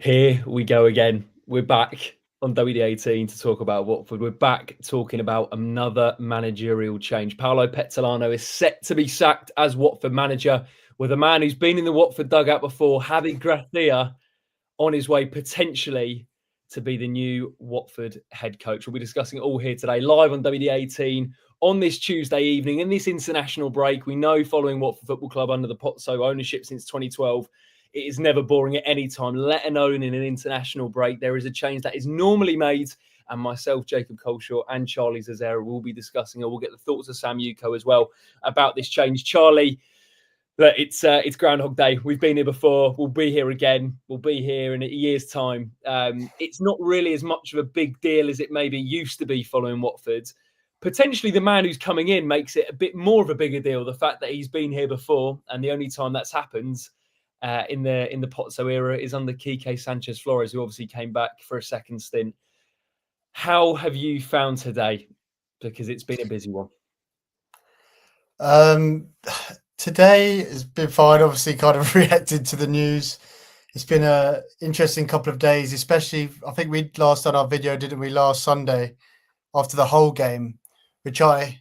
Here we go again. We're back on WD18 to talk about Watford. We're back talking about another managerial change. Paulo Pezzolano is set to be sacked as Watford manager, with a man who's been in the Watford dugout before, Javi Gracia, on his way potentially to be the new Watford head coach. We'll be discussing it all here today, live on WD18 on this Tuesday evening in this international break. We know, following Watford Football Club under the Pozzo ownership since 2012, it is never boring at any time, let alone in an international break. There is a change that is normally made, and myself, Jacob Culshaw, and Charlie Zazzera will be discussing it. We'll get the thoughts of Sam Yuko as well about this change. Charlie, but it's Groundhog Day. We've been here before. We'll be here again. We'll be here in a year's time. It's not really as much of a big deal as it maybe used to be following Watford. Potentially, the man who's coming in makes it a bit more of a bigger deal. The fact that he's been here before, and the only time that's happened in the Pozzo era is under Quique Sanchez Flores, who obviously came back for a second stint. How have you found today? Because it's been a busy one. Today has been fine. Obviously, kind of reacted to the news. It's been an interesting couple of days, especially, I think we last done our video, didn't we, last Sunday after the whole game, which not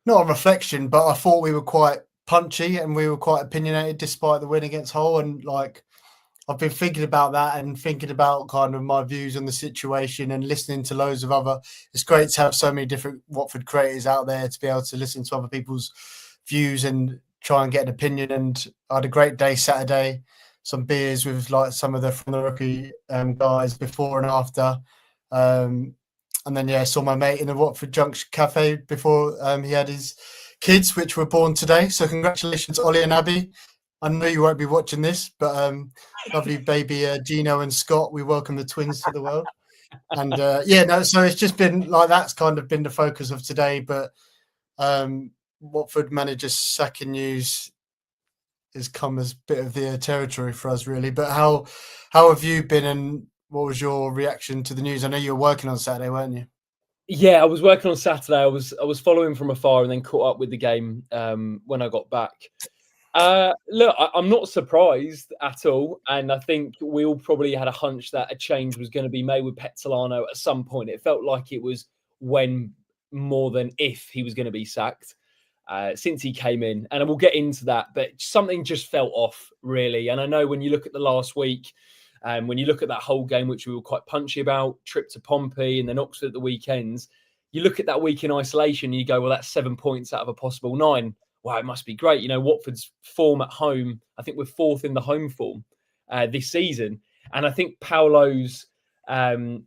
a reflection, but I thought we were quite punchy and we were quite opinionated despite the win against Hull. And I've been thinking about that and thinking about kind of my views on the situation and listening to loads of other. It's great to have so many different Watford creators out there to be able to listen to other people's views and try and get an opinion. And I had a great day Saturday, some beers with some of the from the rookie guys before and after. And then saw my mate in the Watford Junction Cafe before he had his kids, which were born today. So congratulations, Ollie and Abby. I know you won't be watching this, but lovely baby Gino and Scott. We welcome the twins to the world. And so it's just been that's kind of been the focus of today. But Watford manager sacking news has come as a bit of the territory for us, really. But how have you been, and what was your reaction to the news? I know you were working on Saturday, weren't you? Yeah, I was working on Saturday. I was following from afar and then caught up with the game when I got back. Look, I'm not surprised at all, and I think we all probably had a hunch that a change was going to be made with Pezzolano at some point. It felt like it was when more than if he was going to be sacked since he came in, and we'll get into that. But something just felt off, really. And I know when you look at the last week, when you look at that whole game, which we were quite punchy about, trip to Pompey and then Oxford at the weekends, you look at that week in isolation and you go, well, that's 7 points out of a possible 9. Wow, it must be great. You know, Watford's form at home, I think we're 4th in the home form this season. And I think Paulo's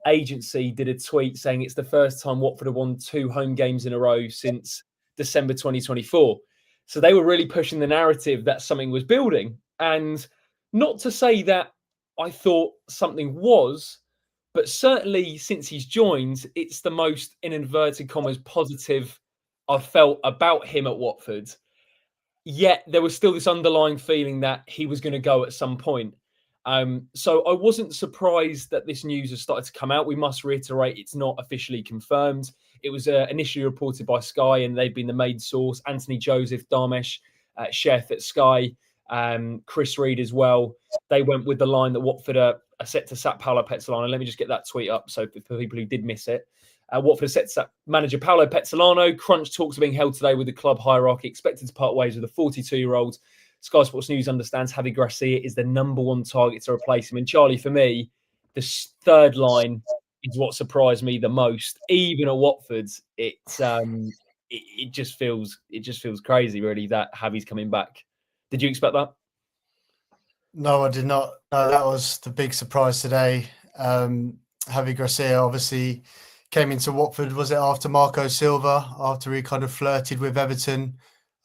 agency did a tweet saying it's the first time Watford have won 2 home games in a row since December 2024. So they were really pushing the narrative that something was building. And not to say that I thought something was, but certainly since he's joined, it's the most, in inverted commas, positive I've felt about him at Watford. Yet there was still this underlying feeling that he was going to go at some point. So I wasn't surprised that this news has started to come out. We must reiterate, it's not officially confirmed. It was initially reported by Sky, and they've been the main source. Anthony Joseph, Dharmesh, Chef at Sky, Chris Reed as well. They went with the line that Watford are set to sack Paulo Pezzolano. Let me just get that tweet up so for people who did miss it. Watford are set to sack manager Paulo Pezzolano. Crunch talks are being held today with the club hierarchy, expected to part ways with a 42-year-old. Sky Sports News understands Javi Gracia is the number one target to replace him. And Charlie, for me, the third line is what surprised me the most. Even at Watford, it just feels crazy, really, that Javi's coming back. Did you expect that? No, I did not. No, that was the big surprise today. Javi Gracia obviously came into Watford, was it after Marco Silva, after he kind of flirted with Everton,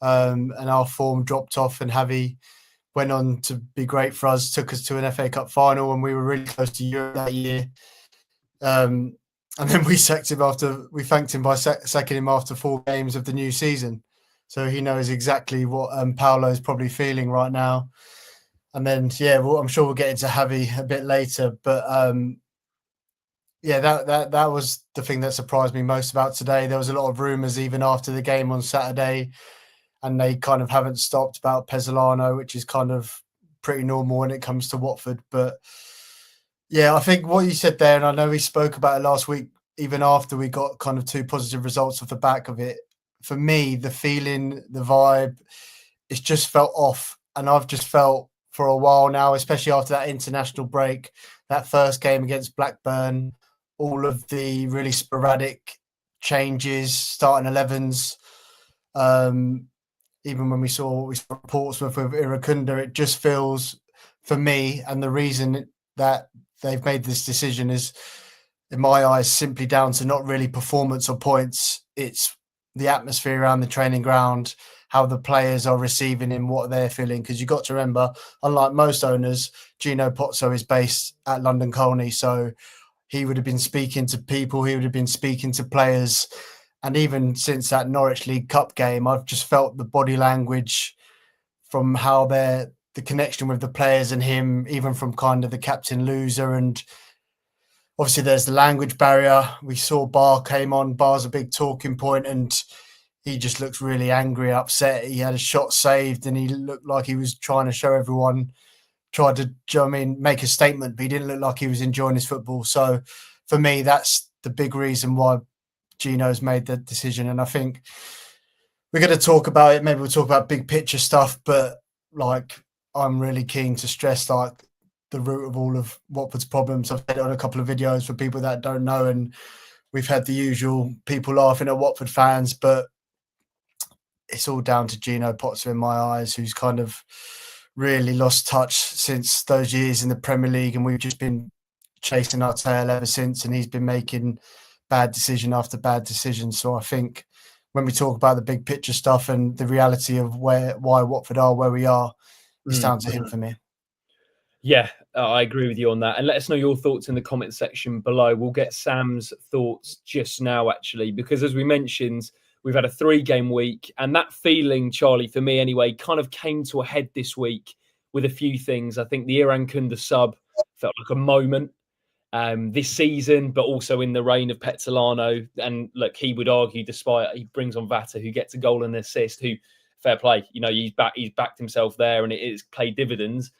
and our form dropped off, and Javi went on to be great for us, took us to an FA Cup final, and we were really close to Europe that year. And then we sacked him we thanked him by sacking him after 4 games of the new season. So he knows exactly what Paulo is probably feeling right now. And then, I'm sure we'll get into Javi a bit later. But that was the thing that surprised me most about today. There was a lot of rumours even after the game on Saturday, and they kind of haven't stopped about Pezzolano, which is kind of pretty normal when it comes to Watford. But Yeah, I think what you said there, and I know we spoke about it last week, even after we got kind of 2 positive results off the back of it. For me, the feeling, the vibe, it's just felt off. And I've just felt for a while now, especially after that international break, that first game against Blackburn, all of the really sporadic changes, starting 11s, even when we saw Portsmouth with Iracunda, it just feels, for me, and the reason that they've made this decision is, in my eyes, simply down to not really performance or points. It's the atmosphere around the training ground, how the players are receiving him, what they're feeling. Because you've got to remember, unlike most owners, Gino Pozzo is based at London Colney, so he would have been speaking to people, he would have been speaking to players. And even since that Norwich League Cup game, I've just felt the body language from how the connection with the players and him, even from kind of the captain loser. And obviously there's the language barrier. We saw Barr came on. Barr's a big talking point, and he just looks really angry, upset. He had a shot saved and he looked like he was trying to show everyone, tried to, make a statement, but he didn't look like he was enjoying his football. So for me, that's the big reason why Gino's made the decision. And I think we're going to talk about it. Maybe we'll talk about big picture stuff, but like, I'm really keen to stress like the root of all of Watford's problems. I've said it on a couple of videos for people that don't know, and we've had the usual people laughing at Watford fans, but it's all down to Gino Pozzo in my eyes, who's kind of really lost touch since those years in the Premier League, and we've just been chasing our tail ever since, and he's been making bad decision after bad decision. So I think when we talk about the big picture stuff and the reality of why Watford are where we are, it's down to him for me. Yeah, I agree with you on that. And let us know your thoughts in the comment section below. We'll get Sam's thoughts just now, actually, because as we mentioned, we've had a 3-game week. And that feeling, Charlie, for me anyway, kind of came to a head this week with a few things. I think the Iracunda sub felt like a moment this season, but also in the reign of Pezzolano. And look, he would argue, despite he brings on Vata, who gets a goal and an assist, who, fair play, he's backed himself there, and it has paid dividends.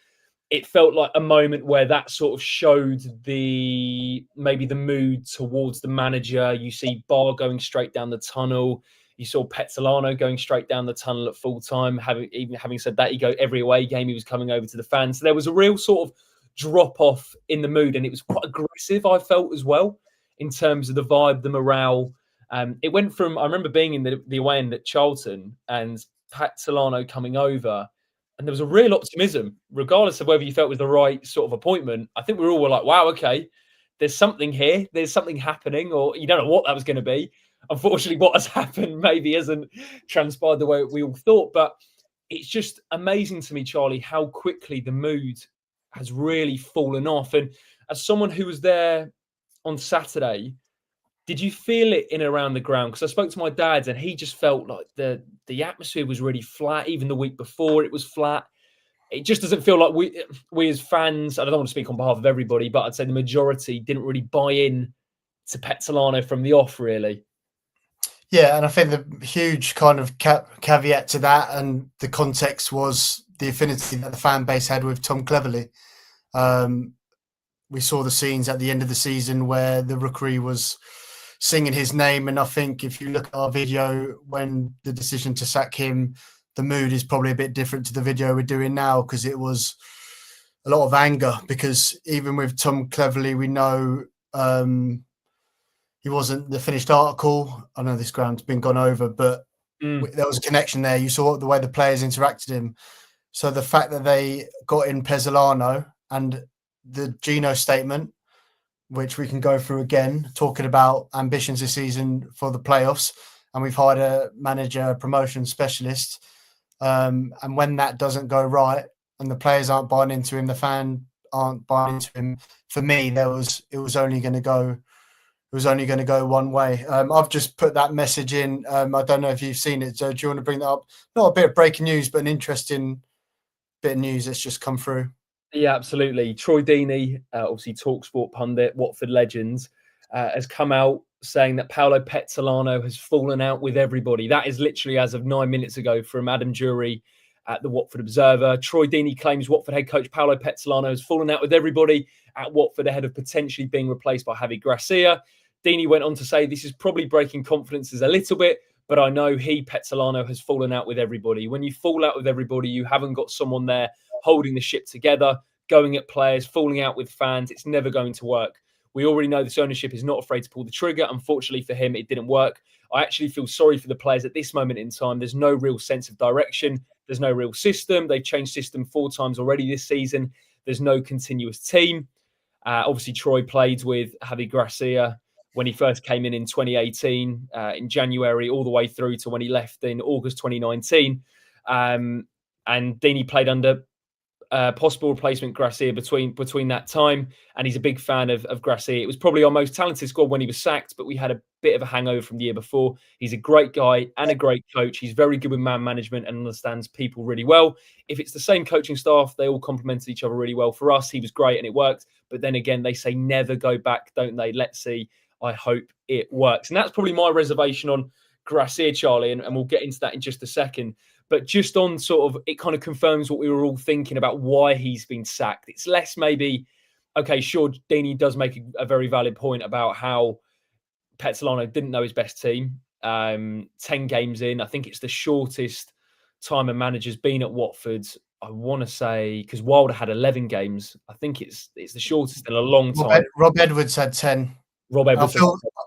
It felt like a moment where that sort of showed maybe the mood towards the manager. You see Barr going straight down the tunnel. You saw Pezzolano going straight down the tunnel at full time. Having said that, every away game he was coming over to the fans. So there was a real sort of drop off in the mood, and it was quite aggressive, I felt, as well, in terms of the vibe, the morale. It went from, I remember being in the away end at Charlton and Pezzolano coming over, and there was a real optimism, regardless of whether you felt it was the right sort of appointment. I think we all were like, wow, okay, there's something here. There's something happening, or you don't know what that was going to be. Unfortunately, what has happened maybe hasn't transpired the way we all thought. But it's just amazing to me, Charlie, how quickly the mood has really fallen off. And as someone who was there on Saturday, did you feel it in and around the ground? Because I spoke to my dad and he just felt like the atmosphere was really flat. Even the week before, it was flat. It just doesn't feel like we as fans, I don't want to speak on behalf of everybody, but I'd say the majority didn't really buy in to Pezzolano from the off, really. Yeah, and I think the huge kind of caveat to that and the context was the affinity that the fan base had with Tom Cleverley. We saw the scenes at the end of the season where the rookery was singing his name, and I think if you look at our video when the decision to sack him, the mood is probably a bit different to the video we're doing now, because it was a lot of anger. Because even with Tom Cleverley, we know he wasn't the finished article. I know this ground's been gone over, but there was a connection there. You saw the way the players interacted him. So the fact that they got in Pezzolano and the Gino statement, which we can go through again, talking about ambitions this season for the playoffs, and we've hired a manager, a promotion specialist. And when that doesn't go right and the players aren't buying into him, the fan aren't buying into him, for me, it was only going to go one way. I've just put that message in. I don't know if you've seen it. So do you want to bring that up? Not a bit of breaking news, but an interesting bit of news that's just come through. Yeah, absolutely. Troy Deeney, obviously TalkSport pundit, Watford legends, has come out saying that Paulo Pezzolano has fallen out with everybody. That is literally as of 9 minutes ago from Adam Jury at the Watford Observer. Troy Deeney claims Watford head coach Paulo Pezzolano has fallen out with everybody at Watford ahead of potentially being replaced by Javi Gracia. Deeney went on to say, this is probably breaking confidences a little bit, but I know Pezzolano, has fallen out with everybody. When you fall out with everybody, you haven't got someone there holding the ship together, going at players, falling out with fans. It's never going to work. We already know this ownership is not afraid to pull the trigger. Unfortunately for him, it didn't work. I actually feel sorry for the players at this moment in time. There's no real sense of direction. There's no real system. They've changed system 4 times already this season. There's no continuous team. Obviously, Troy played with Javi Gracia when he first came in 2018, in January, all the way through to when he left in August 2019. And Deeney played under possible replacement Gracia between that time, and he's a big fan of Gracia. It was probably our most talented squad when he was sacked, but we had a bit of a hangover from the year before. He's a great guy and a great coach. He's very good with man management and understands people really well. If it's the same coaching staff, they all complemented each other really well. For us, he was great and it worked. But then again, they say never go back, don't they? Let's see. I hope it works. And that's probably my reservation on Gracia, Charlie, and we'll get into that in just a second. But just on sort of, it kind of confirms what we were all thinking about why he's been sacked. It's less maybe, okay, sure, Deeney does make a very valid point about how Pezzolano didn't know his best team. 10 games in, I think it's the shortest time a manager's been at Watford. I want to say, because Wilder had 11 games, I think it's the shortest in a long time. Rob Edwards had 10. Rob Edwards.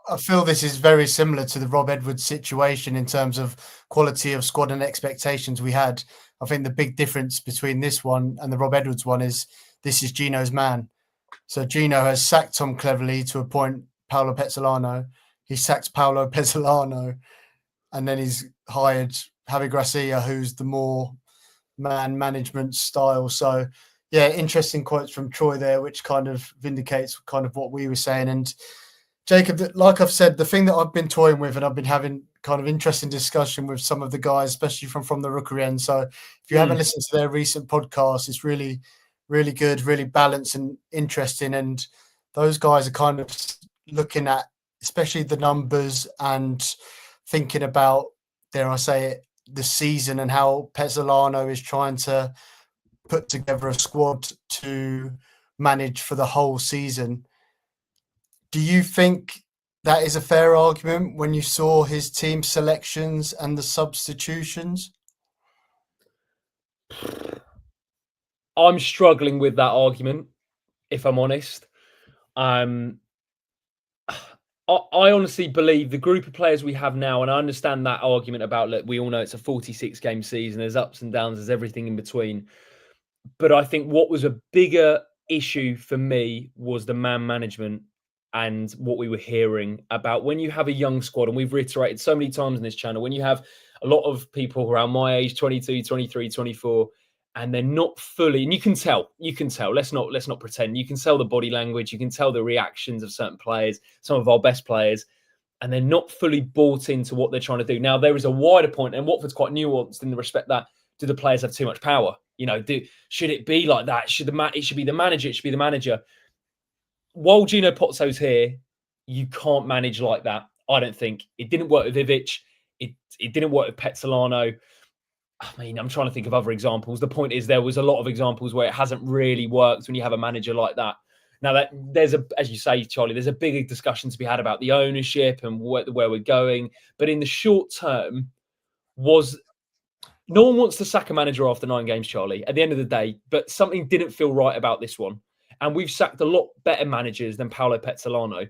I feel this is very similar to the Rob Edwards situation in terms of quality of squad and expectations we had. I think the big difference between this one and the Rob Edwards one is this is Gino's man. So Gino has sacked Tom Cleverley to appoint Paulo Pezzolano. He sacked Paulo Pezzolano, and then he's hired Javi Gracia, who's the more man management style. So yeah, interesting quotes from Troy there, which kind of vindicates kind of what we were saying. And Jacob, like I've said, the thing that I've been toying with, and I've been having kind of interesting discussion with some of the guys, especially from the Rookery end. So if you haven't listened to their recent podcast, it's really, really good, really balanced and interesting. And those guys are kind of looking at, especially the numbers and thinking about, dare I say it, the season and how Pezzolano is trying to put together a squad to manage for the whole season. Do you think that is a fair argument when you saw his team selections and the substitutions? I'm struggling with that argument, if I'm honest. I honestly believe the group of players we have now, and I understand that argument about, look, we all know it's a 46-game season, there's ups and downs, there's everything in between. But I think what was a bigger issue for me was the man management and what we were hearing about when you have a young squad, and we've reiterated so many times in this channel, when you have a lot of people around my age, 22, 23, 24, and they're not fully, and you can tell, let's not pretend, you can tell the body language, you can tell the reactions of certain players, some of our best players, and they're not fully bought into what they're trying to do. Now, there is a wider point, and Watford's quite nuanced in the respect that, do the players have too much power? You know, should it be like that? It should be the manager. While Gino Pozzo's here, you can't manage like that. I don't think. It didn't work with Ivic. It didn't work with Pezzolano. I mean, I'm trying to think of other examples. The point is, there was a lot of examples where it hasn't really worked when you have a manager like that. Now, that there's as you say, Charlie, there's a big discussion to be had about the ownership and where we're going. But in the short term, no one wants to sack a manager after 9 games, Charlie, at the end of the day. But something didn't feel right about this one. And we've sacked a lot better managers than Paulo Pezzolano.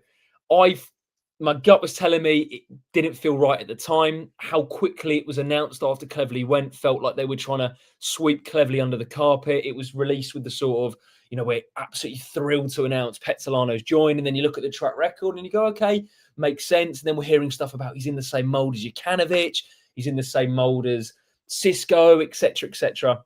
My gut was telling me it didn't feel right at the time. How quickly it was announced after Cleverley went felt like they were trying to sweep Cleverley under the carpet. It was released with the sort of, we're absolutely thrilled to announce Pezzolano's joined. And then you look at the track record and you go, okay, makes sense. And then we're hearing stuff about he's in the same mould as Jukanovic. He's in the same mould as Cisco, etc., etc.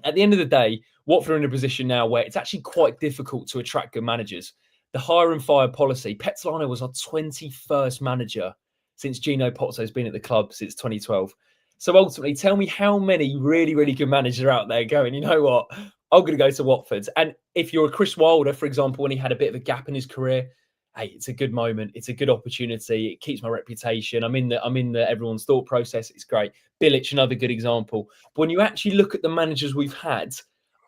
At the end of the day, Watford are in a position now where it's actually quite difficult to attract good managers. The hire and fire policy, Pezzolano was our 21st manager since Gino Pozzo's been at the club since 2012. So ultimately, tell me how many really, really good managers are out there going, you know what, I'm going to go to Watford. And if you're a Chris Wilder, for example, when he had a bit of a gap in his career, hey, it's a good moment. It's a good opportunity. It keeps my reputation. I'm in the everyone's thought process. It's great. Bilic, another good example. But when you actually look at the managers we've had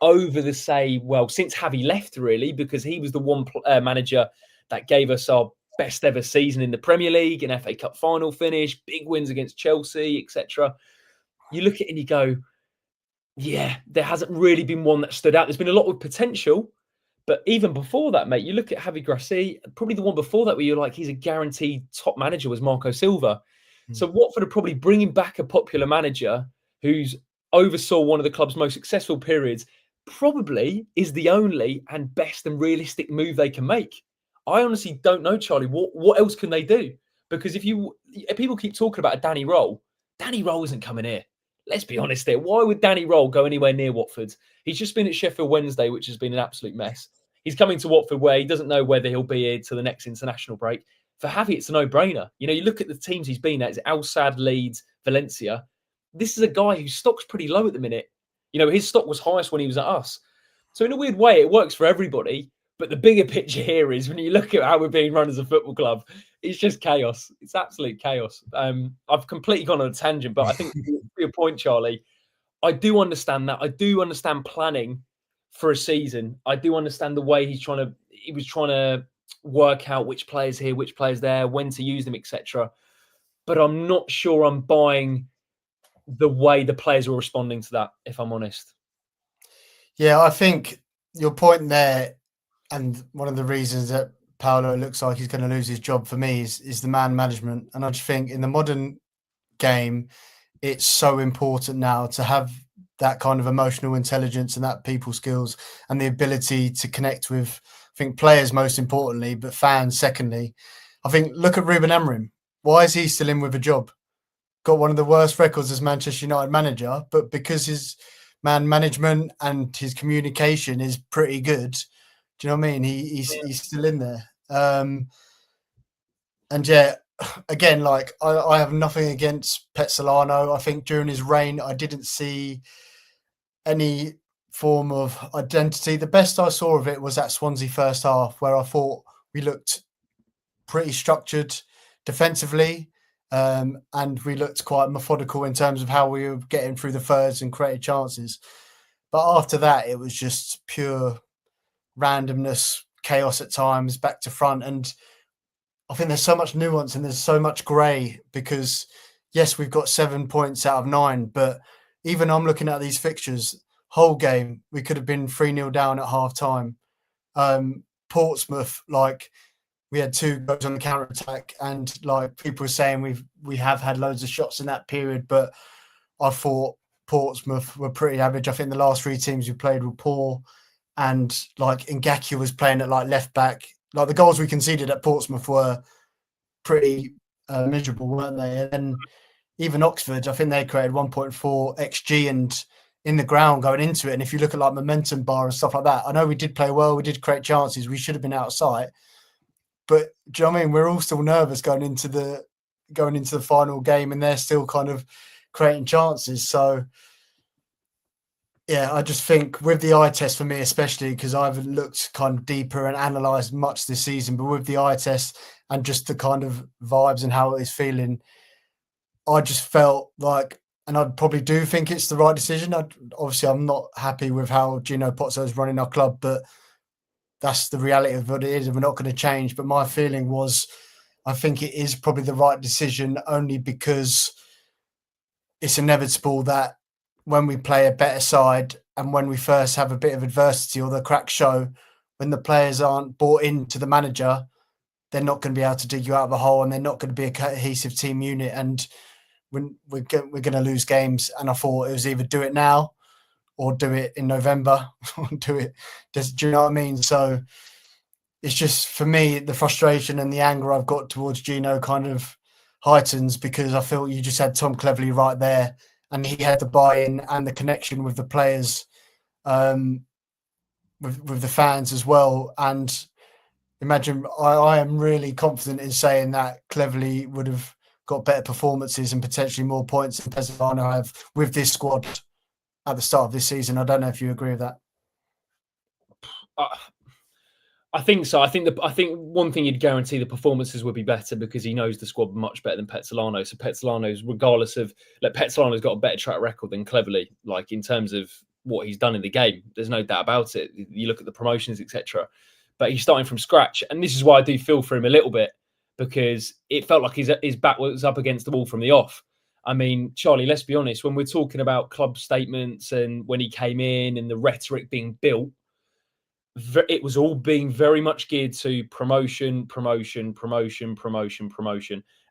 over the since Javi left, really, because he was the one manager that gave us our best ever season in the Premier League, an FA Cup final finish, big wins against Chelsea, etc. You look at it and you go, yeah, there hasn't really been one that stood out. There's been a lot of potential, but even before that, mate, you look at Javi Gracia, probably the one before that where you're like, he's a guaranteed top manager was Marco Silva. So Watford are probably bringing back a popular manager who's oversaw one of the club's most successful periods, probably is the only and best and realistic move they can make. I honestly don't know, Charlie. What else can they do? Because if people keep talking about a Danny Roll isn't coming here. Let's be honest here. Why would Danny Roll go anywhere near Watford? He's just been at Sheffield Wednesday, which has been an absolute mess. He's coming to Watford where he doesn't know whether he'll be here to the next international break. For Javi, it's a no-brainer. You know, you look at the teams he's been at, it's Al Sadd, Leeds, Valencia. This is a guy whose stock's pretty low at the minute. You know, his stock was highest when he was at us. So in a weird way, it works for everybody. But the bigger picture here is when you look at how we're being run as a football club, it's just chaos. It's absolute chaos. I've completely gone on a tangent, but I think to your point, Charlie, I do understand that. I do understand planning for a season. I do understand the way he was trying to work out which players here, which players there, when to use them, etc. But I'm not sure I'm buying the way the players were responding to that, if I'm honest. Yeah, I think your point there, and one of the reasons that Paulo looks like he's going to lose his job for me is the man management. And I just think in the modern game, it's so important now to have that kind of emotional intelligence and that people skills and the ability to connect with, I think, players most importantly, but fans secondly. I think, look at Ruben Amorim. Why is he still in with a job? Got one of the worst records as Manchester United manager, but because his man management and his communication is pretty good, do you know what I mean? He's still in there. And yeah, again, like I have nothing against Pezzolano. I think during his reign, I didn't see any form of identity. The best I saw of it was that Swansea first half, where I thought we looked pretty structured defensively, and we looked quite methodical in terms of how we were getting through the thirds and creating chances. But after that, it was just pure randomness, chaos at times, back to front. And I think there's so much nuance and there's so much grey because, yes, we've got 7 points out of 9, but even I'm looking at these fixtures, whole game, we could have been 3-0 down at half time. Portsmouth, like, we had 2 goals on the counter attack, and like people were saying, we have had loads of shots in that period, but I thought Portsmouth were pretty average. I think the last 3 teams we played were poor, and like Ngakia was playing at like left back. Like the goals we conceded at Portsmouth were pretty miserable, weren't they? And then even Oxford, I think they created 1.4 XG and in the ground going into it. And if you look at like momentum bar and stuff like that, I know we did play well, we did create chances, we should have been out of sight. But do you know what I mean? We're all still nervous going into the final game, and they're still kind of creating chances. So yeah, I just think with the eye test for me, especially because I haven't looked kind of deeper and analysed much this season, but with the eye test and just the kind of vibes and how it is feeling, I just felt like, and I probably do think it's the right decision. Obviously, I'm not happy with how Gino Pozzo is running our club, but that's the reality of what it is, and we're not going to change. But my feeling was, I think it is probably the right decision only because it's inevitable that when we play a better side and when we first have a bit of adversity or the cracks show, when the players aren't bought into the manager, they're not going to be able to dig you out of a hole, and they're not going to be a cohesive team unit. And we're going to lose games. And I thought it was either do it now or do it in November, or do it. Do you know what I mean? So it's just, for me, the frustration and the anger I've got towards Gino kind of heightens because I feel you just had Tom Cleverley right there, and he had the buy-in and the connection with the players, with the fans as well. And imagine, I am really confident in saying that Cleverley would have got better performances and potentially more points than Pezzolano have with this squad at the start of this season. I don't know if you agree with that. I think so. I think one thing you'd guarantee the performances would be better because he knows the squad much better than Pezzolano. So Pezzolano's, regardless of Pezzolano's got a better track record than Cleverley, like in terms of what he's done in the game. There's no doubt about it. You look at the promotions, etc. But he's starting from scratch, and this is why I do feel for him a little bit because it felt like his back was up against the wall from the off. I mean, Charlie, let's be honest. When we're talking about club statements and when he came in and the rhetoric being built, it was all being very much geared to promotion.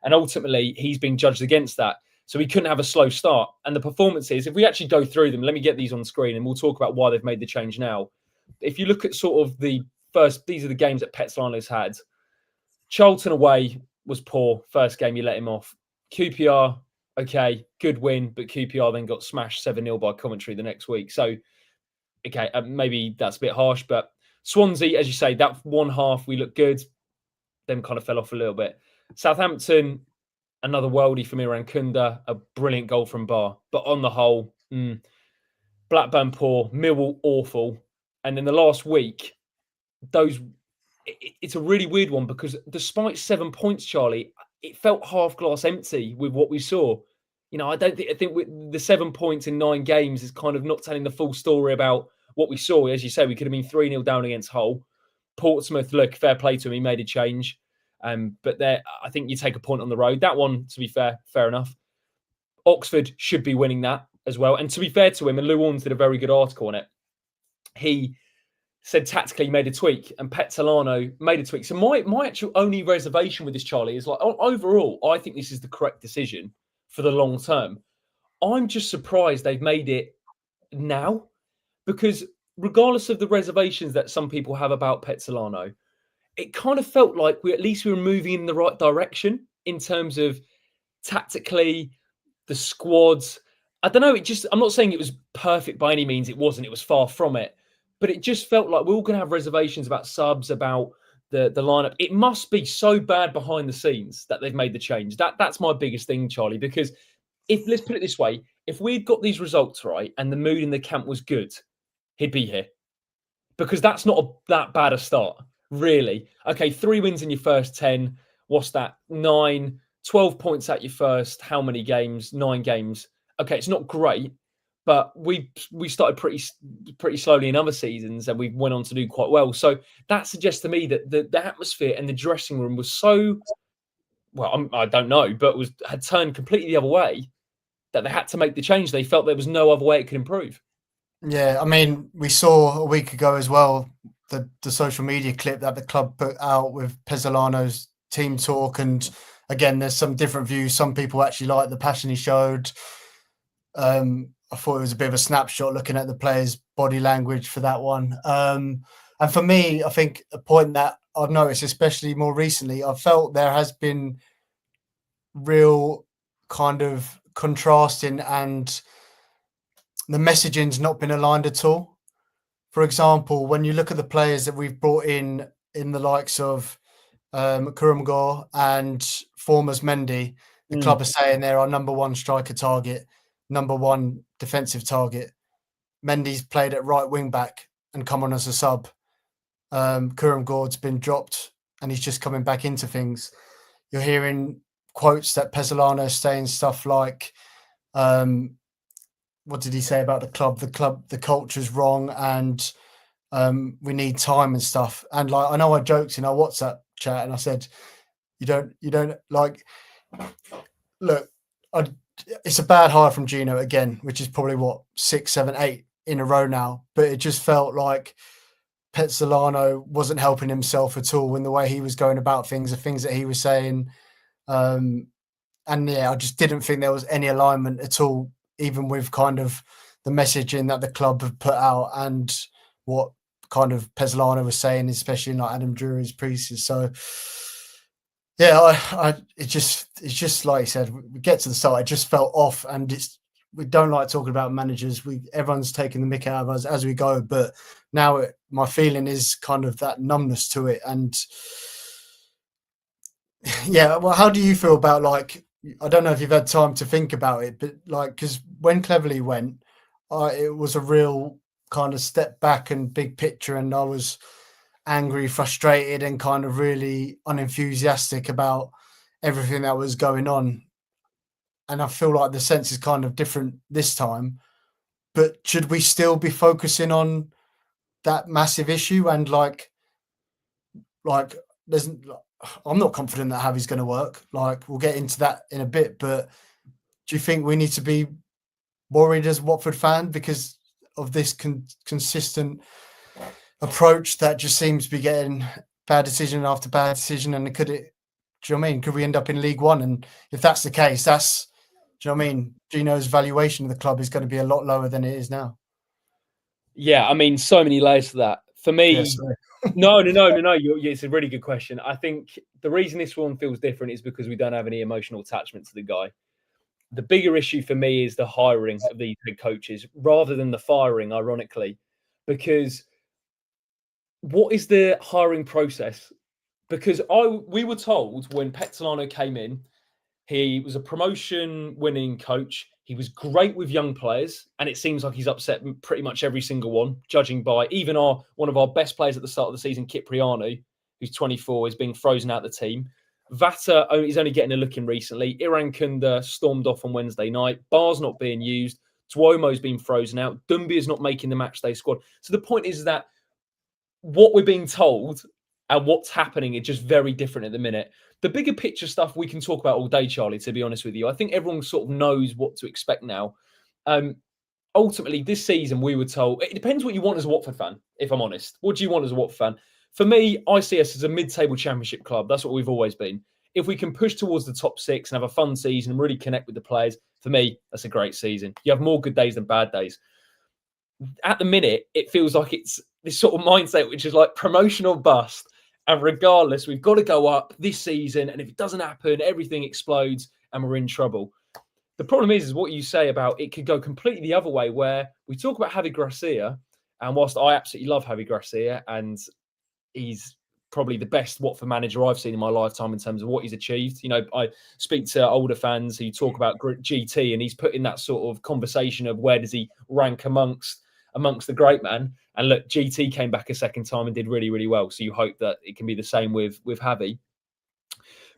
And ultimately, he's being judged against that. So he couldn't have a slow start. And the performances, if we actually go through them, let me get these on screen and we'll talk about why they've made the change now. If you look at sort of the first, these are the games that Pezzolano's had. Charlton away was poor. First game, you let him off. QPR, okay, good win. But QPR then got smashed 7-0 by Coventry the next week. So, okay, maybe that's a bit harsh, but Swansea, as you say, that one half we looked good, then kind of fell off a little bit. Southampton, another worldie from Iran Kunda, a brilliant goal from Barr. But on the whole, Blackburn poor, Millwall awful. And then the last week, it's a really weird one because despite 7 points, Charlie, it felt half glass empty with what we saw. You know, I think the 7 points in 9 games is kind of not telling the full story about what we saw. As you say, we could have been 3-0 down against Hull. Portsmouth, look, fair play to him. He made a change. But there, I think you take a point on the road. That one, to be fair enough. Oxford should be winning that as well. And to be fair to him, and Lou Orns did a very good article on it, he said tactically he made a tweak and Pezzolano made a tweak. So my actual only reservation with this, Charlie, is like, overall, I think this is the correct decision for the long term. I'm just surprised they've made it now because regardless of the reservations that some people have about Pezzolano, it kind of felt like we were moving in the right direction in terms of tactically, the squads. I don't know. I'm not saying it was perfect by any means. It wasn't. It was far from it. But it just felt like we're all going to have reservations about subs, about the lineup. It must be so bad behind the scenes that they've made the change. That's my biggest thing, Charlie, because let's put it this way, if we'd got these results right and the mood in the camp was good, he'd be here. Because that's not that bad a start, really. Okay, 3 wins in your first 10. What's that? 9, 12 points at your first. How many games? 9 games. Okay, it's not great. But we started pretty slowly in other seasons and we went on to do quite well. So that suggests to me that the atmosphere and the dressing room was so, well, I don't know, but had turned completely the other way that they had to make the change. They felt there was no other way it could improve. Yeah, I mean, we saw a week ago as well the social media clip that the club put out with Pezzolano's team talk. And again, there's some different views. Some people actually like the passion he showed. I thought it was a bit of a snapshot looking at the players' body language for that one. And for me, I think a point that I've noticed, especially more recently, I've felt there has been real kind of contrasting and the messaging's not been aligned at all. For example, when you look at the players that we've brought in the likes of Kurumgor and Formers Mendy, the club are saying they're our number 1 striker target, number 1 defensive target. Mendy's played at right wing back and come on as a sub. Kurumgor's been dropped and he's just coming back into things. You're hearing quotes that Pezzolano is saying stuff like, what did he say about the club? The culture's wrong and we need time and stuff. And like, I know I joked in our WhatsApp chat and I said, you don't like, look, it's a bad hire from Gino again, which is probably 6, 7, 8 in a row now. But it just felt like Pezzolano wasn't helping himself at all in the way he was going about things, the things that he was saying. And yeah, I just didn't think there was any alignment at all, even with kind of the messaging that the club have put out and what kind of Pezzolano was saying, especially in like Adam Drury's pieces. So yeah, it's just like you said, we get to the start, it just felt off, and we don't like talking about managers. Everyone's taking the mick out of us as we go, but now my feeling is kind of that numbness to it. And yeah, well, how do you feel about, like, I don't know if you've had time to think about it, but like, because when Cleverley went, it was a real kind of step back and big picture, and I was angry, frustrated, and kind of really unenthusiastic about everything that was going on. And I feel like the sense is kind of different this time. But should we still be focusing on that massive issue? And like there's, I'm not confident that Javi's going to work. Like, we'll get into that in a bit. But do you think we need to be worried as a Watford fan because of this consistent approach that just seems to be getting bad decision after bad decision? And could it, do you know what I mean? Could we end up in League One? And if that's the case, that's, do you know what I mean? Gino's valuation of the club is going to be a lot lower than it is now. Yeah, I mean, so many layers to that. For me, Yes. no. It's a really good question. I think the reason this one feels different is because we don't have any emotional attachment to the guy. The bigger issue for me is the hiring of these head coaches rather than the firing, ironically, because what is the hiring process? Because we were told when Pezzolano came in, he was a promotion-winning coach. He was great with young players, and it seems like he's upset pretty much every single one, judging by even one of our best players at the start of the season, Cipriano, who's 24, is being frozen out of the team. Vata is only getting a look in recently. Iran Kunda stormed off on Wednesday night. Bar's not being used. Duomo's been frozen out. Dumby is not making the matchday squad. So the point is that what we're being told and what's happening is just very different at the minute. The bigger picture stuff we can talk about all day, Charlie, to be honest with you. I think everyone sort of knows what to expect now. Ultimately, this season, we were told, it depends what you want as a Watford fan, if I'm honest. What do you want as a Watford fan? For me, I see us as a mid-table championship club. That's what we've always been. If we can push towards the top six and have a fun season and really connect with the players, for me, that's a great season. You have more good days than bad days. At the minute, it feels like it's this sort of mindset, which is like promotion or bust. And regardless, we've got to go up this season. And if it doesn't happen, everything explodes and we're in trouble. The problem is what you say about it could go completely the other way, where we talk about Javi Gracia. And whilst I absolutely love Javi Gracia, and he's probably the best Watford manager I've seen in my lifetime in terms of what he's achieved. You know, I speak to older fans who talk about GT, and he's put in that sort of conversation of where does he rank amongst the great man. And look, GT came back a second time and did really, really well. So you hope that it can be the same with Javi.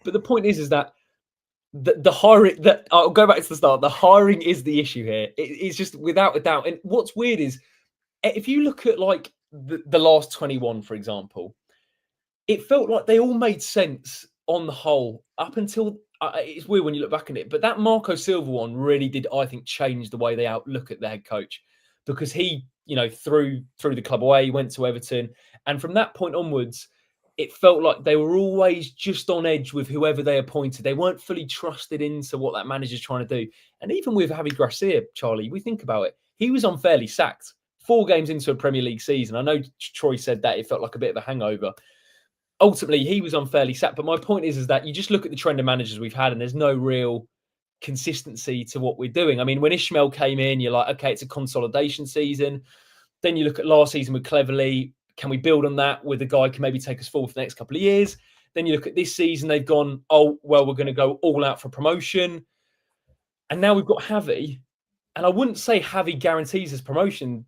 But the point is that the hiring, that I'll go back to the start. The hiring is the issue here. It's just without a doubt. And what's weird is if you look at like the last 21, for example, it felt like they all made sense on the whole up until it's weird when you look back at it. But that Marco Silva one really did, I think, change the way they look at the head coach, because he, you know, threw the club away, he went to Everton. And from that point onwards, it felt like they were always just on edge with whoever they appointed. They weren't fully trusted into what that manager's trying to do. And even with Javi Gracia, Charlie, we think about it, he was unfairly sacked 4 games into a Premier League season. I know Troy said that it felt like a bit of a hangover. Ultimately, he was unfairly sacked. But my point is that you just look at the trend of managers we've had and there's no real consistency to what we're doing. I mean, when Ishmael came in, you're like, okay, it's a consolidation season. Then you look at last season with Cleverley. Can we build on that with a guy who can maybe take us forward for the next couple of years? Then you look at this season, they've gone, oh, well, we're going to go all out for promotion. And now we've got Javi. And I wouldn't say Javi guarantees us promotion,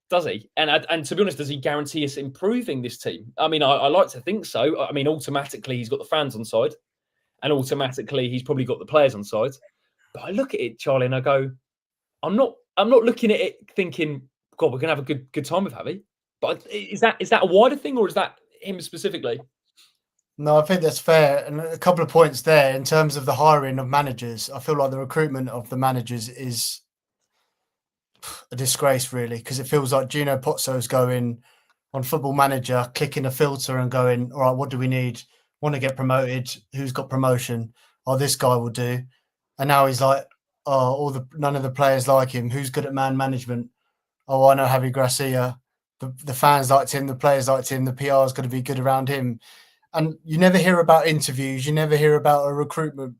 does he? And to be honest, does he guarantee us improving this team? I mean, I like to think so. I mean, automatically, he's got the fans on side. And automatically, he's probably got the players on side. But I look at it, Charlie, and I go, I'm not looking at it thinking, God, we're going to have a good time with Javi. But is that a wider thing, or is that him specifically? No, I think that's fair. And a couple of points there in terms of the hiring of managers. I feel like the recruitment of the managers is a disgrace, really, because it feels like Gino Pozzo is going on Football Manager, clicking a filter and going, all right, what do we need? Want to get promoted? Who's got promotion? Oh, this guy will do. And now he's like, oh, none of the players like him. Who's good at man management? Oh, I know Javi Gracia. The fans liked him, the players liked him, the PR is going to be good around him. And you never hear about interviews, you never hear about a recruitment,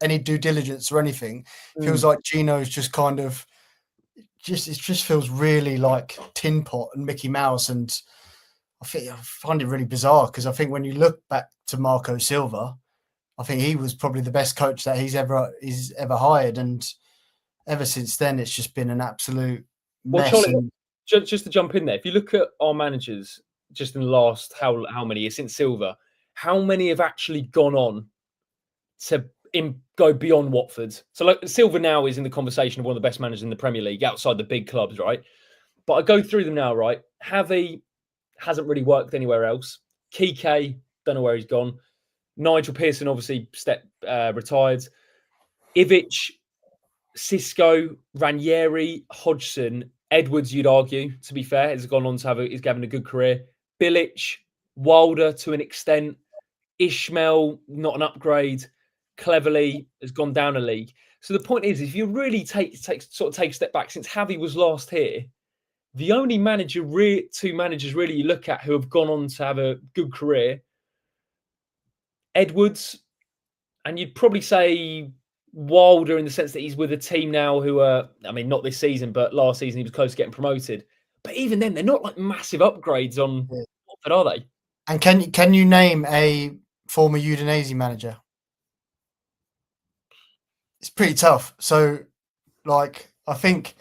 any due diligence or anything. Feels like Gino's just kind of it just feels really like Tin Pot and Mickey Mouse. And I find it really bizarre, because I think when you look back to Marco Silva, I think he was probably the best coach that he's ever hired. And ever since then, it's just been an absolute mess. Well, Charlie, just to jump in there, if you look at our managers, just in the last how many years since Silva, how many have actually gone on to go beyond Watford? So like Silva now is in the conversation of one of the best managers in the Premier League outside the big clubs, right? But I go through them now, right? Javi hasn't really worked anywhere else. Kike, don't know where he's gone. Nigel Pearson obviously retired. Ivic, Cisco, Ranieri, Hodgson, Edwards, you'd argue, to be fair, has gone on to he's having a good career. Bilic, Wilder to an extent. Ishmael, not an upgrade. Cleverly has gone down a league. So the point is, if you really take a step back, since Javi was last here, the only two managers really you look at who have gone on to have a good career, Edwards, and you'd probably say Wilder in the sense that he's with a team now who are, I mean, not this season, but last season he was close to getting promoted. But even then, they're not like massive upgrades on Watford, are they? And can you name a former Udinese manager? It's pretty tough. So, like, I think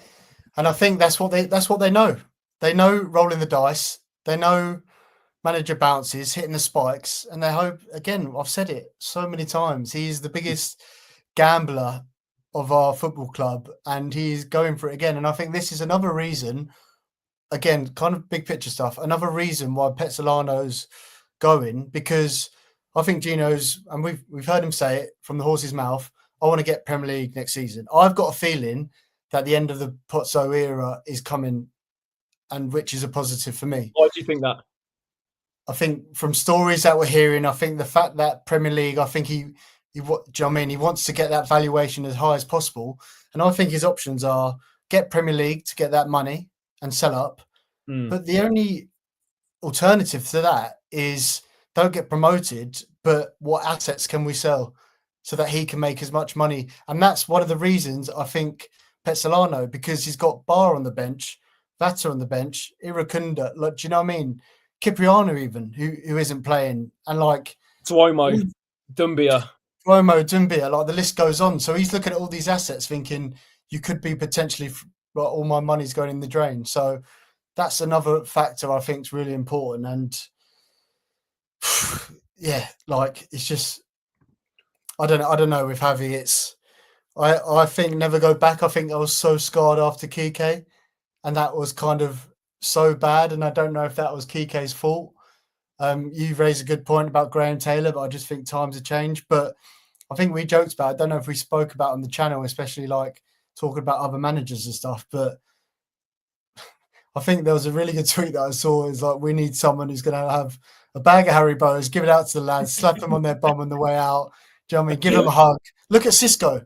that's what they know. They know rolling the dice. They know manager bounces, hitting the spikes, and they hope. Again, I've said it so many times. He's the biggest gambler of our football club, and he's going for it again. And I think this is another reason. Again, kind of big picture stuff. Another reason why Pezzolano's going, because I think Gino's, and we've heard him say it from the horse's mouth, I want to get Premier League next season. I've got a feeling that the end of the Pozzo era is coming, and which is a positive for me. Why do you think that? I think from stories that we're hearing, I think the fact that Premier League, I think he wants to get that valuation as high as possible. And I think his options are get Premier League to get that money and sell up. But the only alternative to that is don't get promoted, but what assets can we sell so that he can make as much money? And that's one of the reasons I think Pezzolano, because he's got Barr on the bench, Vata on the bench, Iracunda, like, do you know what I mean? Cipriano even, who isn't playing, and like Duomo, Dumbia, like the list goes on. So he's looking at all these assets thinking you could be potentially, well, all my money's going in the drain. So that's another factor I think is really important. And yeah, like it's just, I don't know with Javi. It's I think never go back. I think I was so scarred after Kike, and that was kind of so bad. And I don't know if that was Kike's fault. You raised a good point about Graham Taylor, but I just think times have changed. But I think we joked about, I don't know if we spoke about on the channel, especially like talking about other managers and stuff, but I think there was a really good tweet that I saw is like, we need someone who's going to have a bag of Haribo's, give it out to the lads, slap them on their bum on the way out. Do you know what I mean? Give them a hug. Look at Cisco,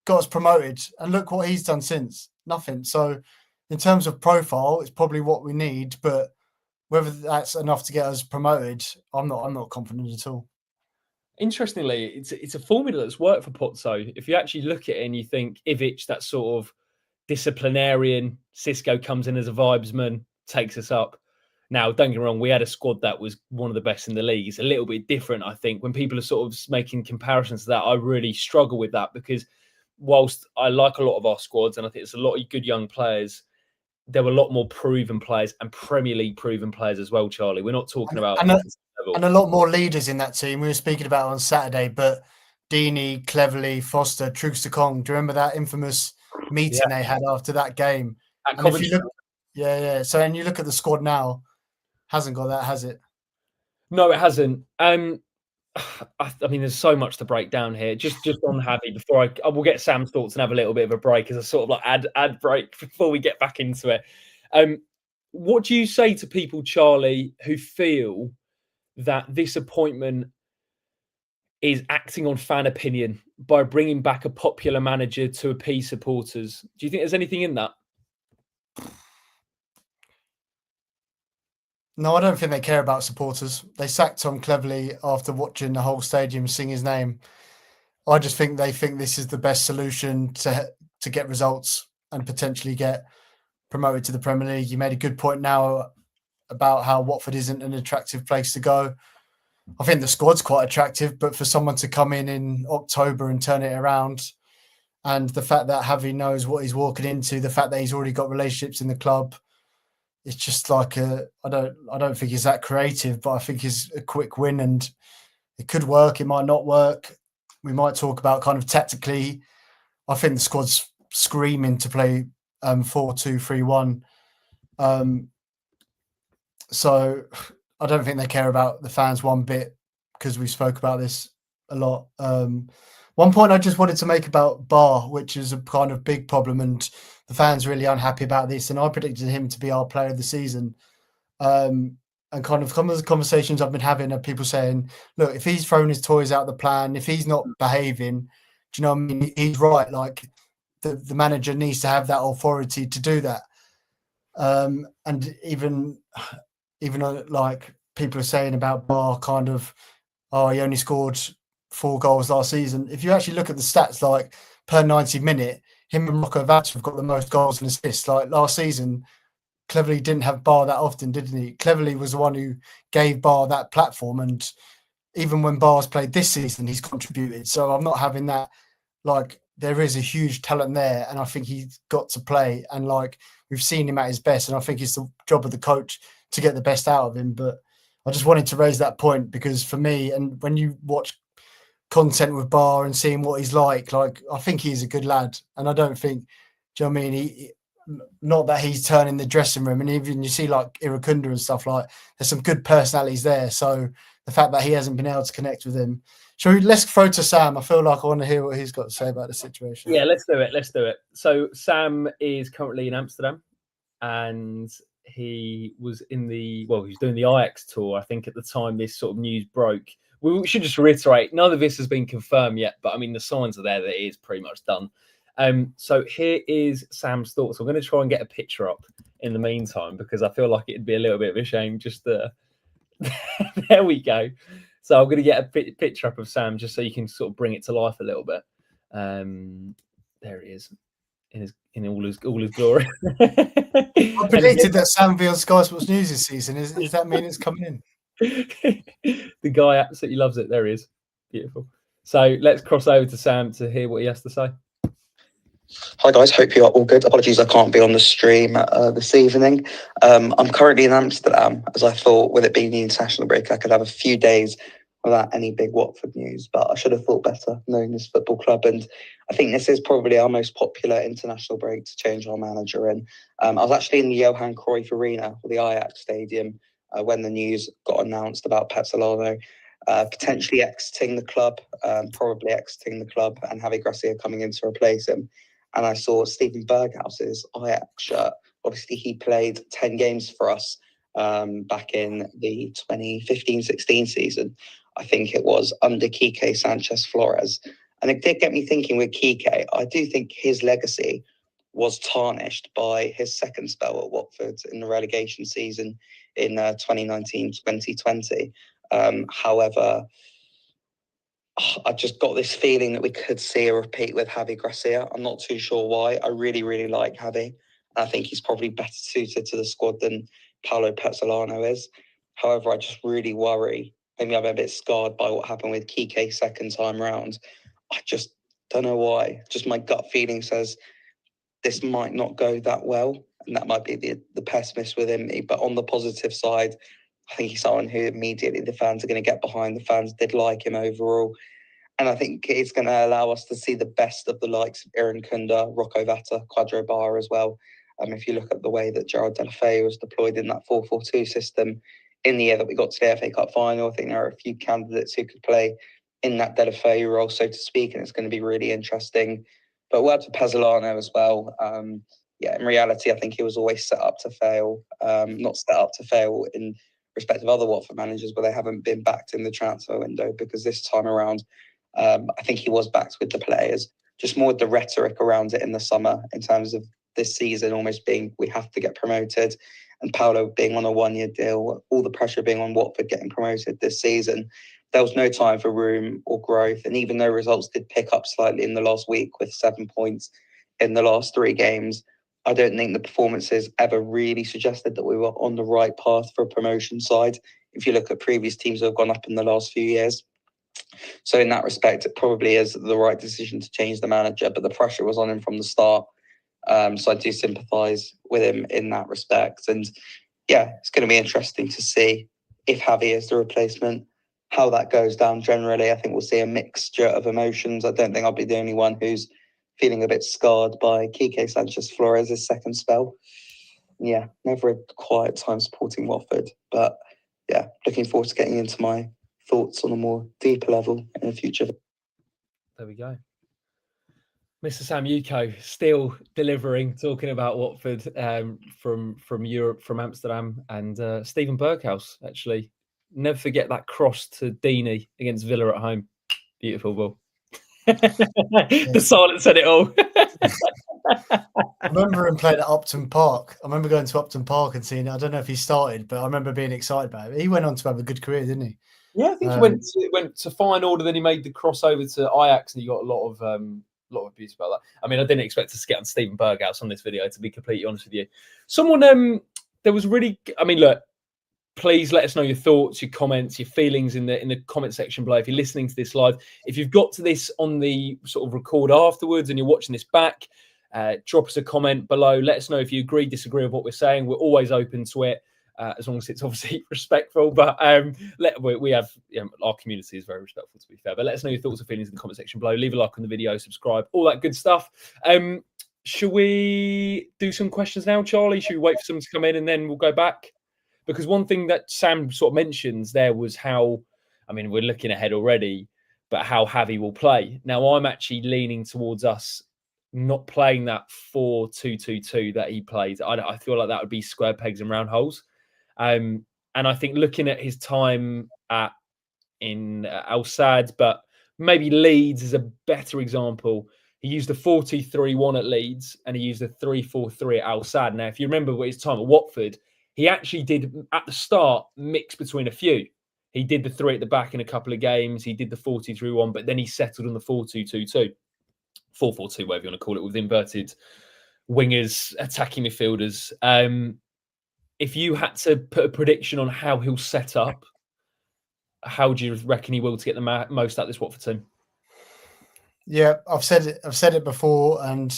got us promoted, and look what he's done since. Nothing. So in terms of profile, it's probably what we need, but whether that's enough to get us promoted, I'm not confident at all. Interestingly, it's a formula that's worked for Pozzo. If you actually look at it and you think Ivic, that sort of disciplinarian, Cisco comes in as a vibesman, takes us up. Now, don't get me wrong, we had a squad that was one of the best in the league. It's a little bit different, I think. When people are sort of making comparisons to that, I really struggle with that because whilst I like a lot of our squads and I think it's a lot of good young players, there were a lot more proven players and Premier League proven players as well, Charlie. We're not talking about... And a lot more leaders in that team. We were speaking about on Saturday, but Deeney, Cleverly, Foster, Trooks de Kong. Do you remember that infamous meeting they had after that game? And if you look, So, and you look at the squad now, hasn't got that, has it? No, it hasn't. I mean, there's so much to break down here. Just on Javi, before I will get Sam's thoughts and have a little bit of a break as a sort of like ad break before we get back into it. What do you say to people, Charlie, who feel that this appointment is acting on fan opinion by bringing back a popular manager to appease supporters? Do you think there's anything in that? No, I don't think they care about supporters. They sacked Tom Cleverly after watching the whole stadium sing his name. I just think they think this is the best solution to get results and potentially get promoted to the Premier League. You made a good point now about how Watford isn't an attractive place to go. I think the squad's quite attractive, but for someone to come in October and turn it around, and the fact that Javi knows what he's walking into, the fact that he's already got relationships in the club, it's just like I don't think he's that creative, but I think he's a quick win and it could work. It might not work. We might talk about kind of tactically. I think the squad's screaming to play 4-2-3-1. So I don't think they care about the fans one bit because we spoke about this a lot. One point I just wanted to make about Bar, which is a kind of big problem, and the fans really unhappy about this. And I predicted him to be our player of the season. And kind of some of the conversations I've been having are people saying, look, if he's throwing his toys out the plan, if he's not behaving, do you know what I mean? He's right. Like the manager needs to have that authority to do that. And even like people are saying about Bar kind of, oh, he only scored 4 goals last season. If you actually look at the stats, like per 90 minute, him and Rocco Vats have got the most goals and assists. Like last season, Cleverley didn't have Bar that often, didn't he? Cleverley was the one who gave Bar that platform. And even when Bar's played this season, he's contributed. So I'm not having that. Like there is a huge talent there, and I think he's got to play. And like we've seen him at his best, and I think it's the job of the coach to get the best out of him. But I just wanted to raise that point because for me, and when you watch content with Bar and seeing what he's like I think he's a good lad, and I don't think, do you know what I mean? He not that he's turning the dressing room, and even you see like Irukunda and stuff, like there's some good personalities there. So the fact that he hasn't been able to connect with him. Let's throw to Sam. I feel like I want to hear what he's got to say about the situation. Yeah, let's do it. So Sam is currently in Amsterdam, and he was he's doing the Ajax tour, I think, at the time this sort of news broke. We should just reiterate, none of this has been confirmed yet, but I mean, the signs are there that it is pretty much done. So here is Sam's thoughts. I'm going to try and get a picture up in the meantime because I feel like it'd be a little bit of a shame just to... There we go. So I'm going to get a picture up of Sam just so you can sort of bring it to life a little bit. There he is in all his glory. I predicted that Sam will be on Sky Sports News this season. Does that mean it's coming in? The guy absolutely loves it. There he is. Beautiful. So let's cross over to Sam to hear what he has to say. Hi guys, hope you are all good. Apologies I can't be on the stream this evening. I'm currently in Amsterdam, as I thought with it being the international break I could have a few days without any big Watford news, but I should have thought better knowing this football club, and I think this is probably our most popular international break to change our manager in. I was actually in the Johan Cruyff Arena, or the Ajax Stadium, when the news got announced about Pezzolano potentially exiting the club, and Javi Gracia coming in to replace him. And I saw Steven Berghouse's Ajax shirt. Obviously, he played 10 games for us back in the 2015-16 season. I think it was under Quique Sanchez Flores. And it did get me thinking with Quique, I do think his legacy was tarnished by his second spell at Watford in the relegation season in 2019-2020. However, I just got this feeling that we could see a repeat with Javi Gracia. I'm not too sure why. I really, really like Javi. I think he's probably better suited to the squad than Paulo Pezzolano is. However, I just really worry. Maybe I'm a bit scarred by what happened with Quique second time round. I just don't know why. Just my gut feeling says this might not go that well. And that might be the pessimist within me. But on the positive side, I think he's someone who immediately the fans are going to get behind. The fans did like him overall. And I think it's going to allow us to see the best of the likes of Irukunda, Rocco Vata, Quadro Bar as well. If you look at the way that Gerard Deulofeu was deployed in that 4-4-2 system in the year that we got to the FA Cup final, I think there are a few candidates who could play in that Deulofeu role, so to speak, and it's going to be really interesting. But word to Pezzolano as well. In reality, I think he was always set up to fail. Not set up to fail in respect of other Watford managers, but they haven't been backed in the transfer window, because this time around, I think he was backed with the players, just more with the rhetoric around it in the summer in terms of this season almost being we have to get promoted, and Paulo being on a 1-year deal, all the pressure being on Watford getting promoted this season. There was no time for room or growth, and even though results did pick up slightly in the last week with 7 points in the last 3 games, I don't think the performances ever really suggested that we were on the right path for a promotion side. If you look at previous teams that have gone up in the last few years. So in that respect, it probably is the right decision to change the manager, but the pressure was on him from the start. So I do sympathise with him in that respect. And yeah, it's going to be interesting to see if Javi is the replacement, how that goes down generally. I think we'll see a mixture of emotions. I don't think I'll be the only one who's feeling a bit scarred by Quique Sanchez-Flores' second spell. Yeah, never a quiet time supporting Watford. But yeah, looking forward to getting into my thoughts on a more deeper level in the future. There we go. Mr. Sam Yuko still delivering, talking about Watford from Europe, from Amsterdam, and Stephen Berghaus, actually. Never forget that cross to Deeney against Villa at home. Beautiful ball. The silence said it all. I remember him playing at Upton Park. I remember going to Upton Park and seeing it. I don't know if he started, but I remember being excited about it. He went on to have a good career, didn't he? Yeah, I think he went to Feyenoord, then he made the crossover to Ajax, and he got a lot of abuse about that. I mean, I didn't expect us to get on Stephen Berghaus on this video, to be completely honest with you. Someone, there was really, I mean, look, please let us know your thoughts, your comments, your feelings in the comment section below. If you're listening to this live, if you've got to this on the sort of record afterwards and you're watching this back, drop us a comment below. Let us know if you agree, disagree with what we're saying. We're always open to it, as long as it's obviously respectful. But we have, our community is very respectful, to be fair. But let us know your thoughts and feelings in the comment section below. Leave a like on the video, subscribe, all that good stuff. Should we do some questions now, Charlie? Should we wait for someone to come in and then we'll go back? Because one thing that Sam sort of mentions there was how, I mean, we're looking ahead already, but how Javi will play. Now, I'm actually leaning towards us not playing that 4-2-2-2 that he played. I feel like that would be square pegs and round holes. And I think looking at his time in Al Sadd, but maybe Leeds is a better example. He used a 4-2-3-1 at Leeds and he used a 3-4-3 at Al Sadd. Now, if you remember his time at Watford, he actually did, at the start, mix between a few. He did the 3 at the back in a couple of games. He did the 4-2-3-1, but then he settled on the 4-2-2-2. 4-4-2, whatever you want to call it, with inverted wingers, attacking midfielders. If you had to put a prediction on how he'll set up, how do you reckon he will to get the most out of this Watford team? Yeah, I've said it before, and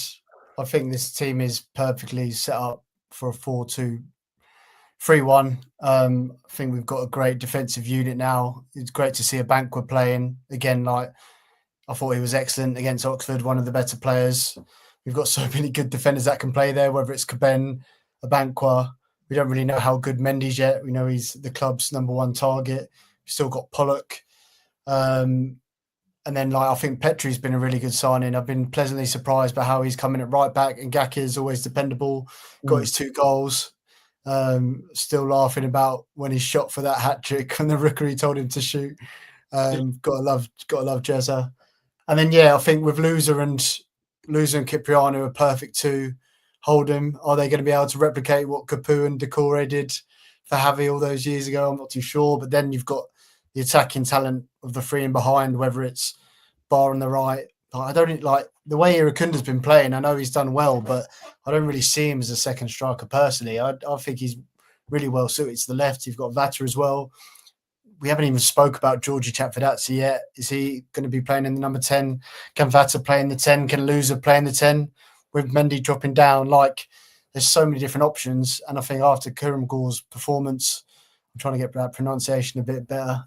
I think this team is perfectly set up for a 4-2-3-1. I think we've got a great defensive unit now. It's great to see a Banquer playing again. Like, I thought he was excellent against Oxford, one of the better players. We've got so many good defenders that can play there, whether it's Caben, a Banquer. We don't really know how good Mendy's yet. We know he's the club's #1 target. We've still got Pollock. And then, I think Petri's been a really good signing. I've been pleasantly surprised by how he's coming at right back. And Gaki is always dependable. Got his 2 goals. Still laughing about when he shot for that hat trick when the rookery told him to shoot. Gotta love Jezza. And then, I think with Loser and Cipriano are perfect to hold him. Are they going to be able to replicate what Capu and Decore did for Javi all those years ago? I'm not too sure. But then you've got the attacking talent of the 3 in behind, whether it's Bar on the right. I don't like the way Irakunda's been playing. I know he's done well, but I don't really see him as a second striker personally. I think he's really well suited to the left. You've got Vata as well. We haven't even spoke about Georgi Chapfadadze yet. Is he going to be playing in the number 10? Can Vata play in the 10? Can Loser play in the 10? With Mendy dropping down, there's so many different options. And I think after Kurumgor's performance, I'm trying to get that pronunciation a bit better.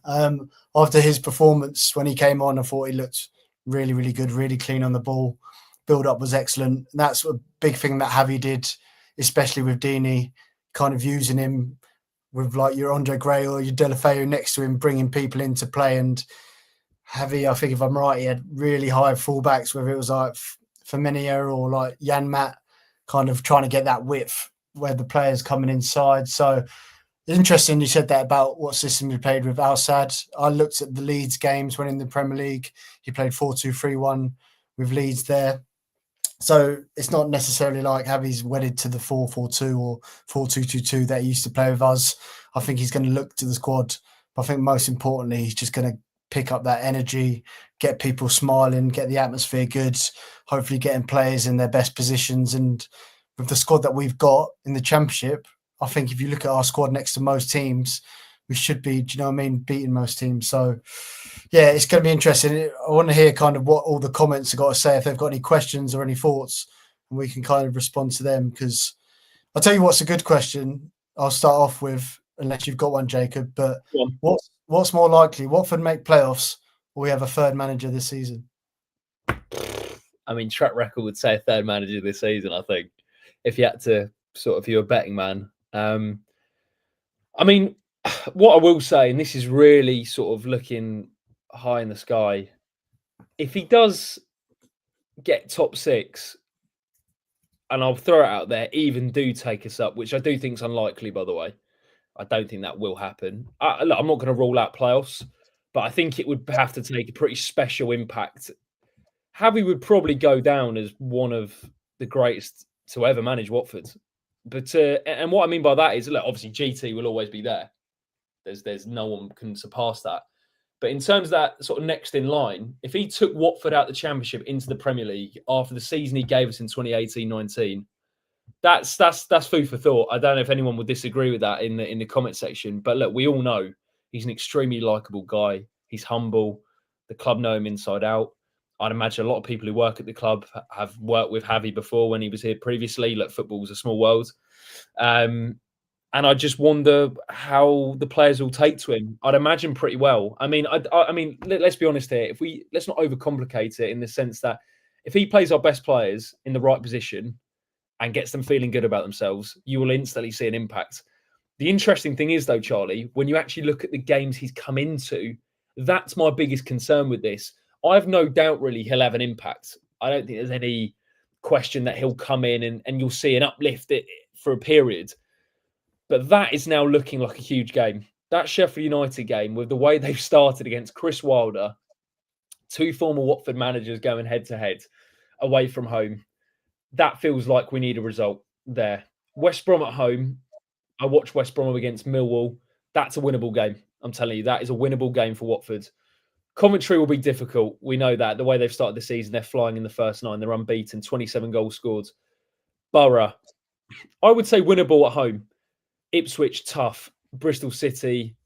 After his performance, when he came on, I thought he looked really, really good, really clean on the ball. Build-up was excellent. And that's a big thing that Javi did, especially with Deeney, kind of using him with your Andre Gray or your Delafeu next to him, bringing people into play. And Javi, I think if I'm right, he had really high fullbacks, whether it was Firmino or Jan Matt, kind of trying to get that width where the players coming inside. So interesting you said that about what system he played with Al Sadd. I looked at the Leeds games when in the Premier League. He played 4-2-3-1 with Leeds there. So it's not necessarily like Javi's wedded to the 4-4-2 or 4-2-2-2 that he used to play with us. I think he's going to look to the squad. But I think most importantly, he's just going to pick up that energy, get people smiling, get the atmosphere good, hopefully getting players in their best positions. And with the squad that we've got in the Championship, I think if you look at our squad next to most teams, we should be, beating most teams. So, yeah, it's going to be interesting. I want to hear kind of what all the comments have got to say. If they've got any questions or any thoughts, and we can kind of respond to them. Because I'll tell you what's a good question. I'll start off with, unless you've got one, Jacob. But what's more likely? Watford make playoffs, or we have a third manager this season? I mean, track record would say a third manager this season, I think, if you had to if you're a betting man. I mean, what I will say, and this is really sort of looking high in the sky, if he does get top 6, and I'll throw it out there, even do take us up, which I do think is unlikely, by the way. I don't think that will happen. Look, I'm not going to rule out playoffs, but I think it would have to take a pretty special impact. Javi would probably go down as one of the greatest to ever manage Watford. But and what I mean by that is, look, obviously GT will always be there. There's no one can surpass that. But in terms of that sort of next in line, if he took Watford out the Championship into the Premier League after the season he gave us in 2018-19, that's food for thought. I don't know if anyone would disagree with that in the comment section. But look, we all know he's an extremely likable guy. He's humble. The club know him inside out. I'd imagine a lot of people who work at the club have worked with Javi before when he was here previously. Look, football's a small world. And I just wonder how the players will take to him. I'd imagine pretty well. I mean, let's be honest here. Let's not overcomplicate it in the sense that if he plays our best players in the right position and gets them feeling good about themselves, you will instantly see an impact. The interesting thing is, though, Charlie, when you actually look at the games he's come into, that's my biggest concern with this. I have no doubt, really, he'll have an impact. I don't think there's any question that he'll come in and you'll see an uplift for a period. But that is now looking like a huge game. That Sheffield United game, with the way they've started against Chris Wilder, 2 former Watford managers going head-to-head away from home, that feels like we need a result there. West Brom at home, I watched West Brom against Millwall. That's a winnable game. I'm telling you, that is a winnable game for Watford. Coventry will be difficult. We know that. The way they've started the season, they're flying in the first 9. They're unbeaten, 27 goals scored. Borough, I would say winnable at home. Ipswich, tough. Bristol City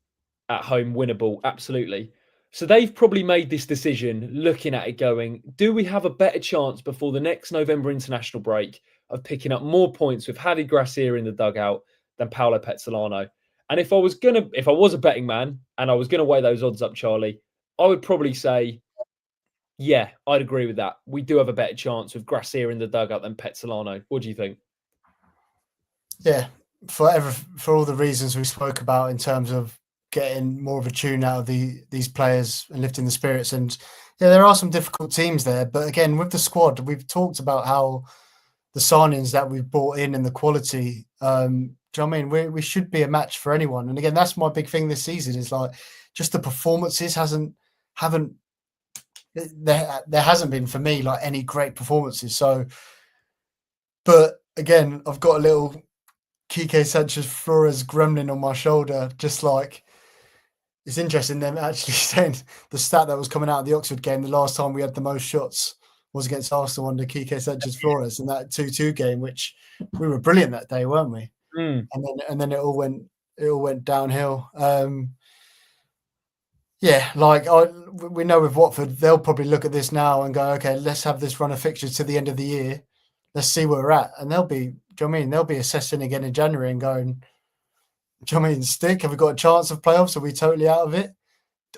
at home, winnable, absolutely. So they've probably made this decision, looking at it going, do we have a better chance before the next November international break of picking up more points with Javi Gracia in the dugout than Paulo Pezzolano? And if I was a betting man and I was going to weigh those odds up, Charlie, I would probably say, yeah, I'd agree with that. We do have a better chance with Gracia in the dugout than Pezzolano. What do you think? Yeah, for all the reasons we spoke about in terms of getting more of a tune out of these players and lifting the spirits. And yeah, there are some difficult teams there. But again, with the squad, we've talked about how the signings that we've brought in and the quality, do you know what I mean? We should be a match for anyone. And again, that's my big thing this season is like just the performances there hasn't been for me like any great performances. So, but again, I've got a little Quique Sanchez Flores gremlin on my shoulder, just like it's interesting them actually saying the stat that was coming out of the Oxford game, the last time we had the most shots was against Arsenal under Quique Sanchez Flores in that 2-2 game, which we were brilliant that day, weren't we? And then it all went downhill. Yeah, like we know with Watford, they'll probably look at this now and go, okay, let's have this run of fixtures to the end of the year. Let's see where we're at. And they'll be, do you know what I mean? They'll be assessing again in January and going, do you know what I mean? Stick, have we got a chance of playoffs? Are we totally out of it?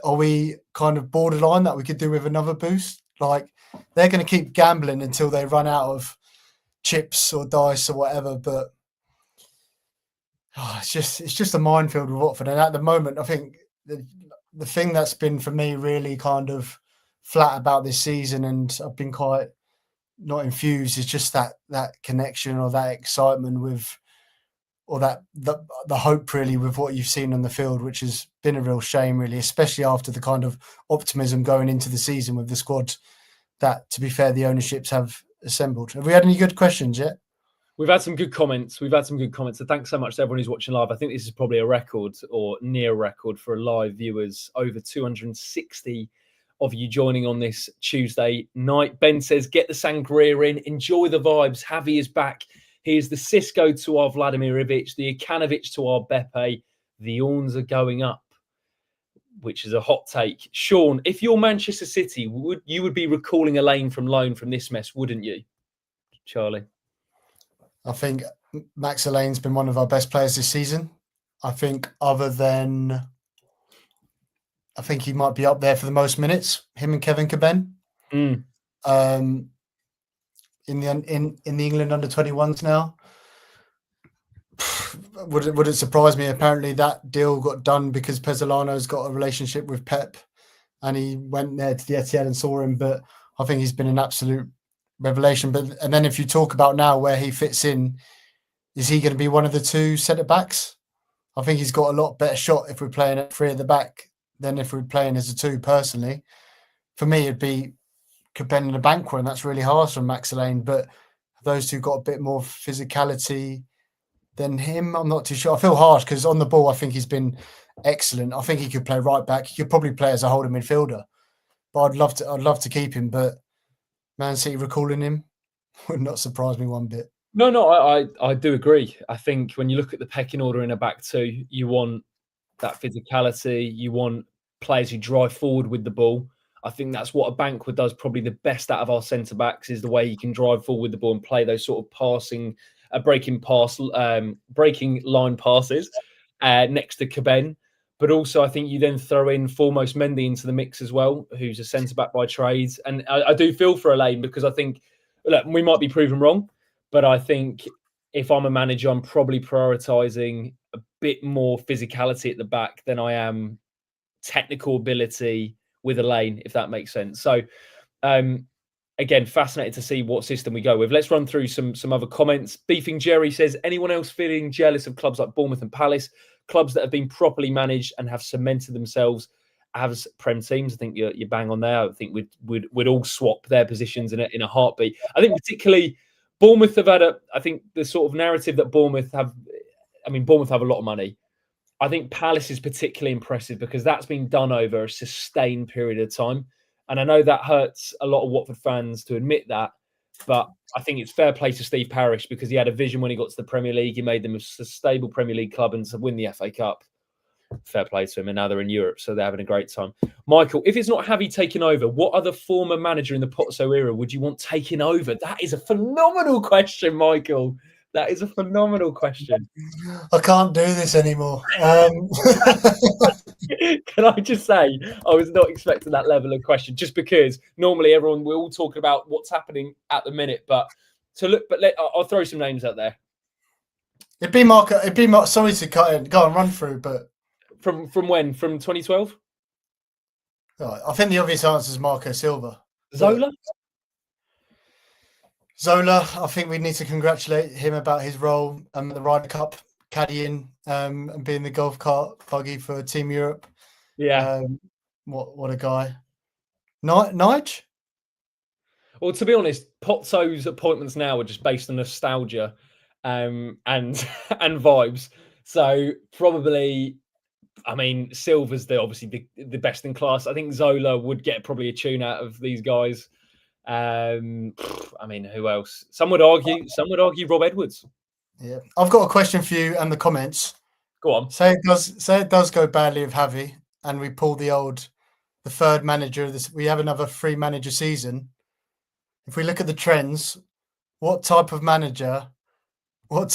Are we kind of borderline that we could do with another boost? Like, they're going to keep gambling until they run out of chips or dice or whatever. But it's just a minefield with Watford. And at the moment, I think the thing that's been for me really kind of flat about this season, and I've been quite not infused, is just that connection or that excitement with, or that the hope really with what you've seen on the field, which has been a real shame really, especially after the kind of optimism going into the season with the squad that, to be fair, the ownerships have assembled. Have we had any good questions yet? We've had some good comments. So thanks so much to everyone who's watching live. I think this is probably a record or near record for live viewers. Over 260 of you joining on this Tuesday night. Ben says, get the sangria in. Enjoy the vibes. Javi is back. He is the Cisco to our Vladimir Ivic, the Ikanovich to our Beppe. The Orns are going up, which is a hot take. Sean, if you're Manchester City, you would be recalling Elaine from loan from this mess, wouldn't you? Charlie? I think Max Alain's been one of our best players this season. I think he might be up there for the most minutes, him and Kevin Caben. Mm. In the England under-21s now. Would it surprise me? Apparently that deal got done because Pezzolano's got a relationship with Pep and he went there to the Etihad and saw him, but I think he's been an absolute revelation. And then if you talk about now where he fits in, is he going to be one of the two centre-backs? I think he's got a lot better shot if we're playing at 3 at the back than if we're playing as a 2, personally. For me, it'd be Caben and a Banquo, and that's really harsh on Max Alain, but those two got a bit more physicality than him. I'm not too sure. I feel harsh because on the ball, I think he's been excellent. I think he could play right back. He could probably play as a holding midfielder, but I'd love to keep him. But Man City recalling him would not surprise me one bit. No, I do agree. I think when you look at the pecking order in a back two, you want that physicality. You want players who drive forward with the ball. I think that's what a Banquo does probably the best out of our centre backs, is the way he can drive forward with the ball and play those sort of passing, breaking line passes next to Caben. But also, I think you then throw in foremost Mendy into the mix as well, who's a centre back by trade. And I do feel for Alain because I think, look, we might be proven wrong, but I think if I'm a manager, I'm probably prioritising a bit more physicality at the back than I am technical ability with Alain, if that makes sense. So, again, fascinated to see what system we go with. Let's run through some other comments. Beefing Jerry says, anyone else feeling jealous of clubs like Bournemouth and Palace, clubs that have been properly managed and have cemented themselves as Prem teams? I think you're bang on there. I think we'd all swap their positions in a heartbeat. I think particularly Bournemouth have had I think the sort of narrative that Bournemouth have a lot of money. I think Palace is particularly impressive because that's been done over a sustained period of time. And I know that hurts a lot of Watford fans to admit that, but I think it's fair play to Steve Parish because he had a vision when he got to the Premier League. He made them a stable Premier League club and to win the FA Cup. Fair play to him. And now they're in Europe, so they're having a great time. Michael, if it's not Javi taking over, what other former manager in the Pozzo era would you want taking over? That is a phenomenal question, Michael. That is a phenomenal question. I can't do this anymore. Can I just say, I was not expecting that level of question, just because normally we're all talking about what's happening at the minute. But I'll throw some names out there. It'd be Mark. Sorry to cut in. Go on, run through. But from when? From 2012? I think the obvious answer is Marco Silva. Zola, I think we need to congratulate him about his role at the Ryder Cup, caddying and being the golf cart buggy for Team Europe. Yeah. What a guy. Nige? Well, to be honest, Pozzo's appointments now are just based on nostalgia and vibes. So probably, Silva's obviously the best in class. I think Zola would get probably a tune out of these guys. Who else? Some would argue Rob Edwards. Yeah, I've got a question for you and the comments. Go on. Say it does go badly with Javi, and we pull the third manager of this. We have another 3 manager season. If we look at the trends, what type of manager, or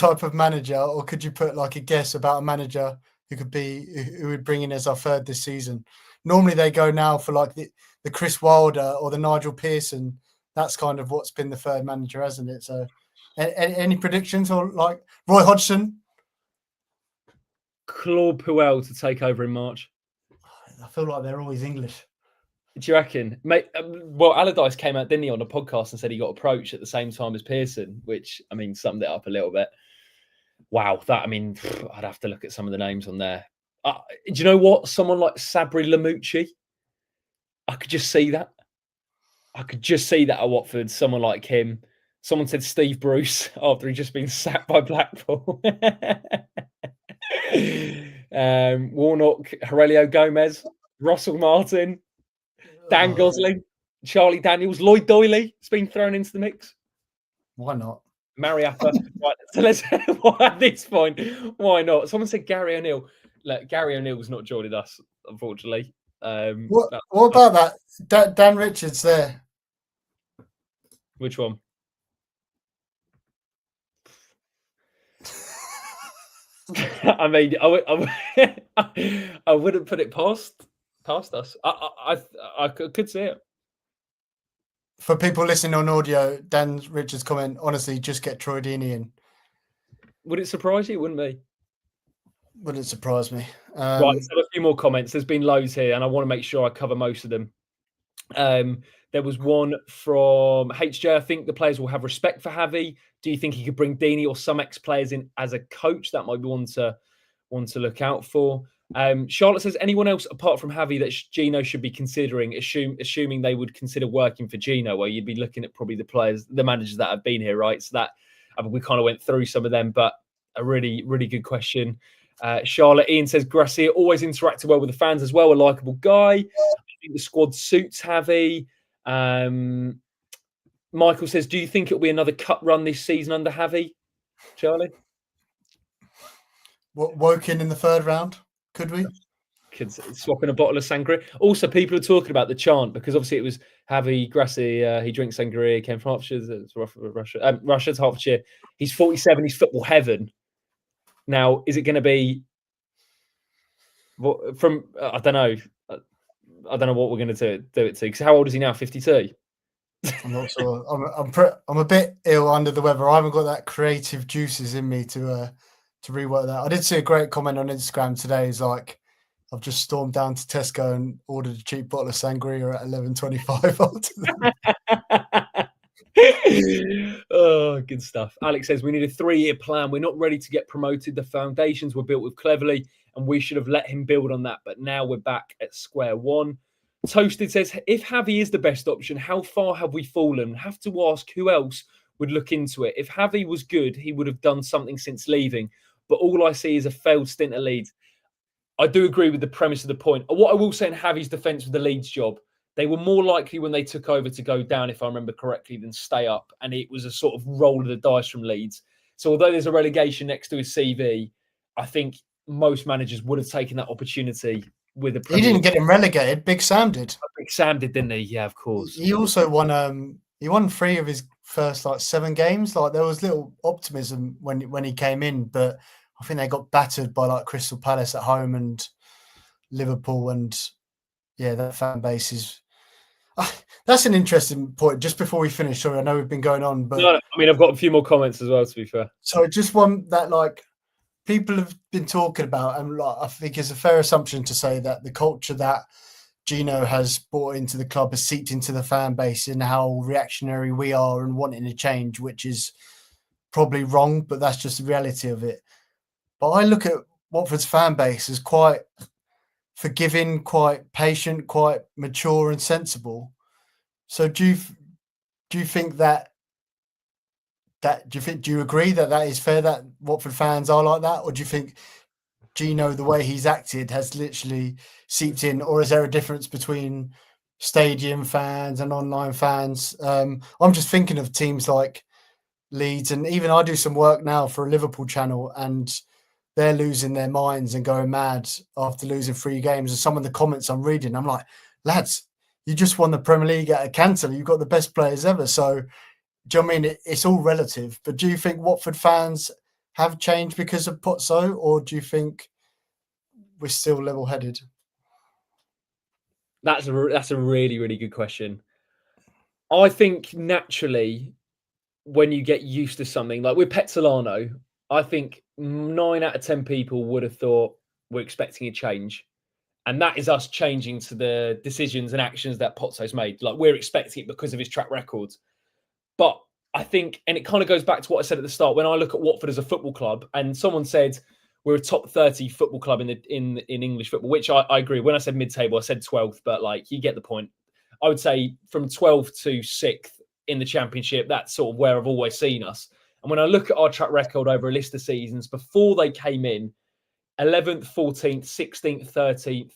could you put like a guess about a manager who would bring in as our third this season? Normally they go now for like the Chris Wilder or the Nigel Pearson. That's kind of what's been the third manager, hasn't it? So any predictions, or like Roy Hodgson? Claude Puel to take over in March. I feel like they're always English. Do you reckon? Mate, well, Allardyce came out, didn't he, on the podcast and said he got approached at the same time as Pearson, which, summed it up a little bit. Wow, I'd have to look at some of the names on there. Do you know what? Someone like Sabri Lamucci, I could just see that. At Watford, someone like him. Someone said Steve Bruce after he'd just been sacked by Blackpool. Warnock, Aurelio Gomez, Russell Martin, Dan Gosling, Charlie Daniels, Lloyd Doyley has been thrown into the mix. Why not? Mariappa. Right, so let's at this point, why not? Someone said Gary O'Neill. Look, Gary O'Neill's not joining us, unfortunately. What about that? Dan Richards there. Which one? I mean, I wouldn't put it past us. I could see it. For people listening on audio, Dan Richards' comment, honestly, just get Troy Deeney in. Would it surprise you? Wouldn't me? Wouldn't surprise me. Right, let's have a few more comments. There's been loads here, and I want to make sure I cover most of them. There was one from HJ. I think the players will have respect for Javi. Do you think he could bring Deeney or some ex-players in as a coach? That might be one to look out for. Charlotte says, anyone else apart from Javi that Gino should be considering, assuming they would consider working for Gino? Well, you'd be looking at probably the players, the managers that have been here, right? So that, I mean, we kind of went through some of them, but a really, really good question. Charlotte, Ian says, Gracia always interacted well with the fans as well, a likeable guy. I think the squad suits Javi. Michael says, do you think it'll be another cup run this season under Javi, Charlie? What, Woking in the third round? Could we? Could swapping a bottle of sangria. Also, people are talking about the chant because obviously it was Javi Gracia. He drinks sangria. Came from Russia. Russia's Hertfordshire. He's 47. He's football heaven. Now, is it going to be from? I don't know. I don't know what we're going to do it to. Because how old is he now? 52. I'm not sure. I'm a bit ill under the weather. I haven't got that creative juices in me to rework that. I did see a great comment on Instagram today. It's like, I've just stormed down to Tesco and ordered a cheap bottle of sangria at 11.25. Oh, good stuff. Alex says we need a 3-year plan. We're not ready to get promoted. The foundations were built with Cleverly, and we should have let him build on that. But now we're back at square one. Toasted says, if Javi is the best option, how far have we fallen? Have to ask who else would look into it. If Javi was good, he would have done something since leaving. But all I see is a failed stint at Leeds. I do agree with the premise of the point. What I will say in Javi's defence with the Leeds job, they were more likely when they took over to go down, if I remember correctly, than stay up. And it was a sort of roll of the dice from Leeds. So although there's a relegation next to his CV, I think most managers would have taken that opportunity with the Premier He didn't League. get him relegated. Big Sam did. Big Sam did, didn't he? Yeah, of course. He also won. He won 3 of his first 7 games. Like, there was little optimism when he came in, but I think they got battered by Crystal Palace at home and Liverpool, and yeah, that fan base is. That's an interesting point. Just before we finish, sorry, I know we've been going on, but no, I mean, I've got a few more comments as well. To be fair, so just one that people have been talking about, and I think it's a fair assumption to say that the culture that Gino has brought into the club has seeped into the fan base and how reactionary we are and wanting to change, which is probably wrong, but that's just the reality of it. But I look at Watford's fan base as quite forgiving, quite patient, quite mature and sensible. So do you think that do you agree that is fair that Watford fans are like that, or do you think Gino, the way he's acted, has literally seeped in, or is there a difference between stadium fans and online fans? I'm just thinking of teams like Leeds, and even I do some work now for a Liverpool channel, and they're losing their minds and going mad after losing 3 games. And some of the comments I'm reading, I'm like, lads, you just won the Premier League at a cancer. You've got the best players ever. So, do you know what I mean? It's all relative. But do you think Watford fans have changed because of Pozzo, or do you think we're still level-headed? that's a really, really good question. I think naturally, when you get used to something like with Pezzolano, I think 9 out of 10 people would have thought we're expecting a change. And that is us changing to the decisions and actions that Pozzo's made. Like, we're expecting it because of his track record. But I think, and it kind of goes back to what I said at the start, when I look at Watford as a football club, and someone said we're a top 30 football club in English football, which I agree. When I said mid-table, I said 12th, but you get the point. I would say from 12th to 6th in the Championship, that's sort of where I've always seen us. And when I look at our track record over a list of seasons before they came in, 11th, 14th, 16th, 13th,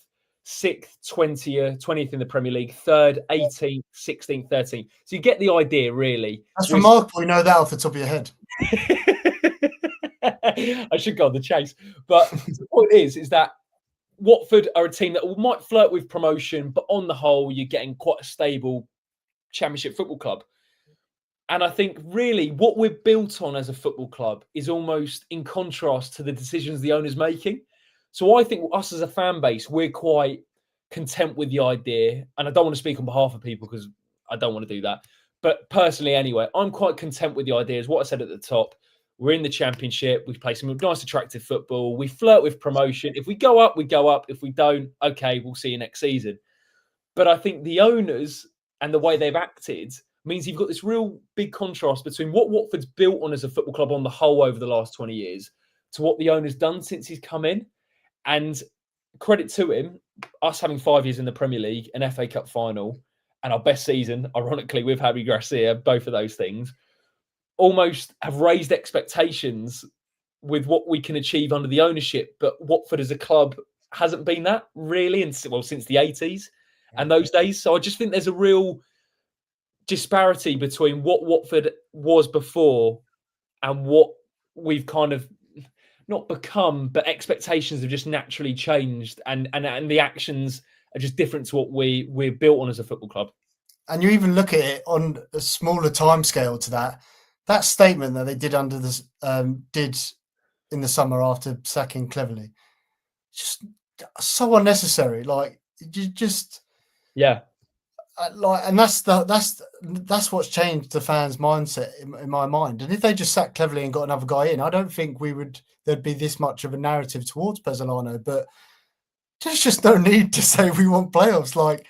6th, 20th in the Premier League, 3rd, 18th, 16th, 13th. So you get the idea, really. That's remarkable. You know that off the top of your head. I should go on the chase. But the point is that Watford are a team that might flirt with promotion, but on the whole, you're getting quite a stable Championship football club. And I think really what we're built on as a football club is almost in contrast to the decisions the owner's making. So I think us as a fan base, we're quite content with the idea. And I don't want to speak on behalf of people because I don't want to do that. But personally, anyway, I'm quite content with the idea. Is what I said at the top. We're in the Championship. We play some nice, attractive football. We flirt with promotion. If we go up, we go up. If we don't, okay, we'll see you next season. But I think the owners and the way they've acted means you've got this real big contrast between what Watford's built on as a football club on the whole over the last 20 years to what the owner's done since he's come in. And credit to him, us having 5 years in the Premier League, an FA Cup final, and our best season, ironically, with Javi Gracia, both of those things, almost have raised expectations with what we can achieve under the ownership. But Watford as a club hasn't been that really, since the 80s and those days. So I just think there's a real disparity between what Watford was before and what we've kind of not become, but expectations have just naturally changed, and the actions are just different to what we're built on as a football club. And you even look at it on a smaller timescale to that statement that they did under this did in the summer after sacking Cleverley, just so unnecessary. Like you just and that's what's changed the fans' mindset in my mind. And if they just sat Cleverley and got another guy in, I don't think there'd be this much of a narrative towards Pezzolano. But there's just no need to say we want playoffs. Like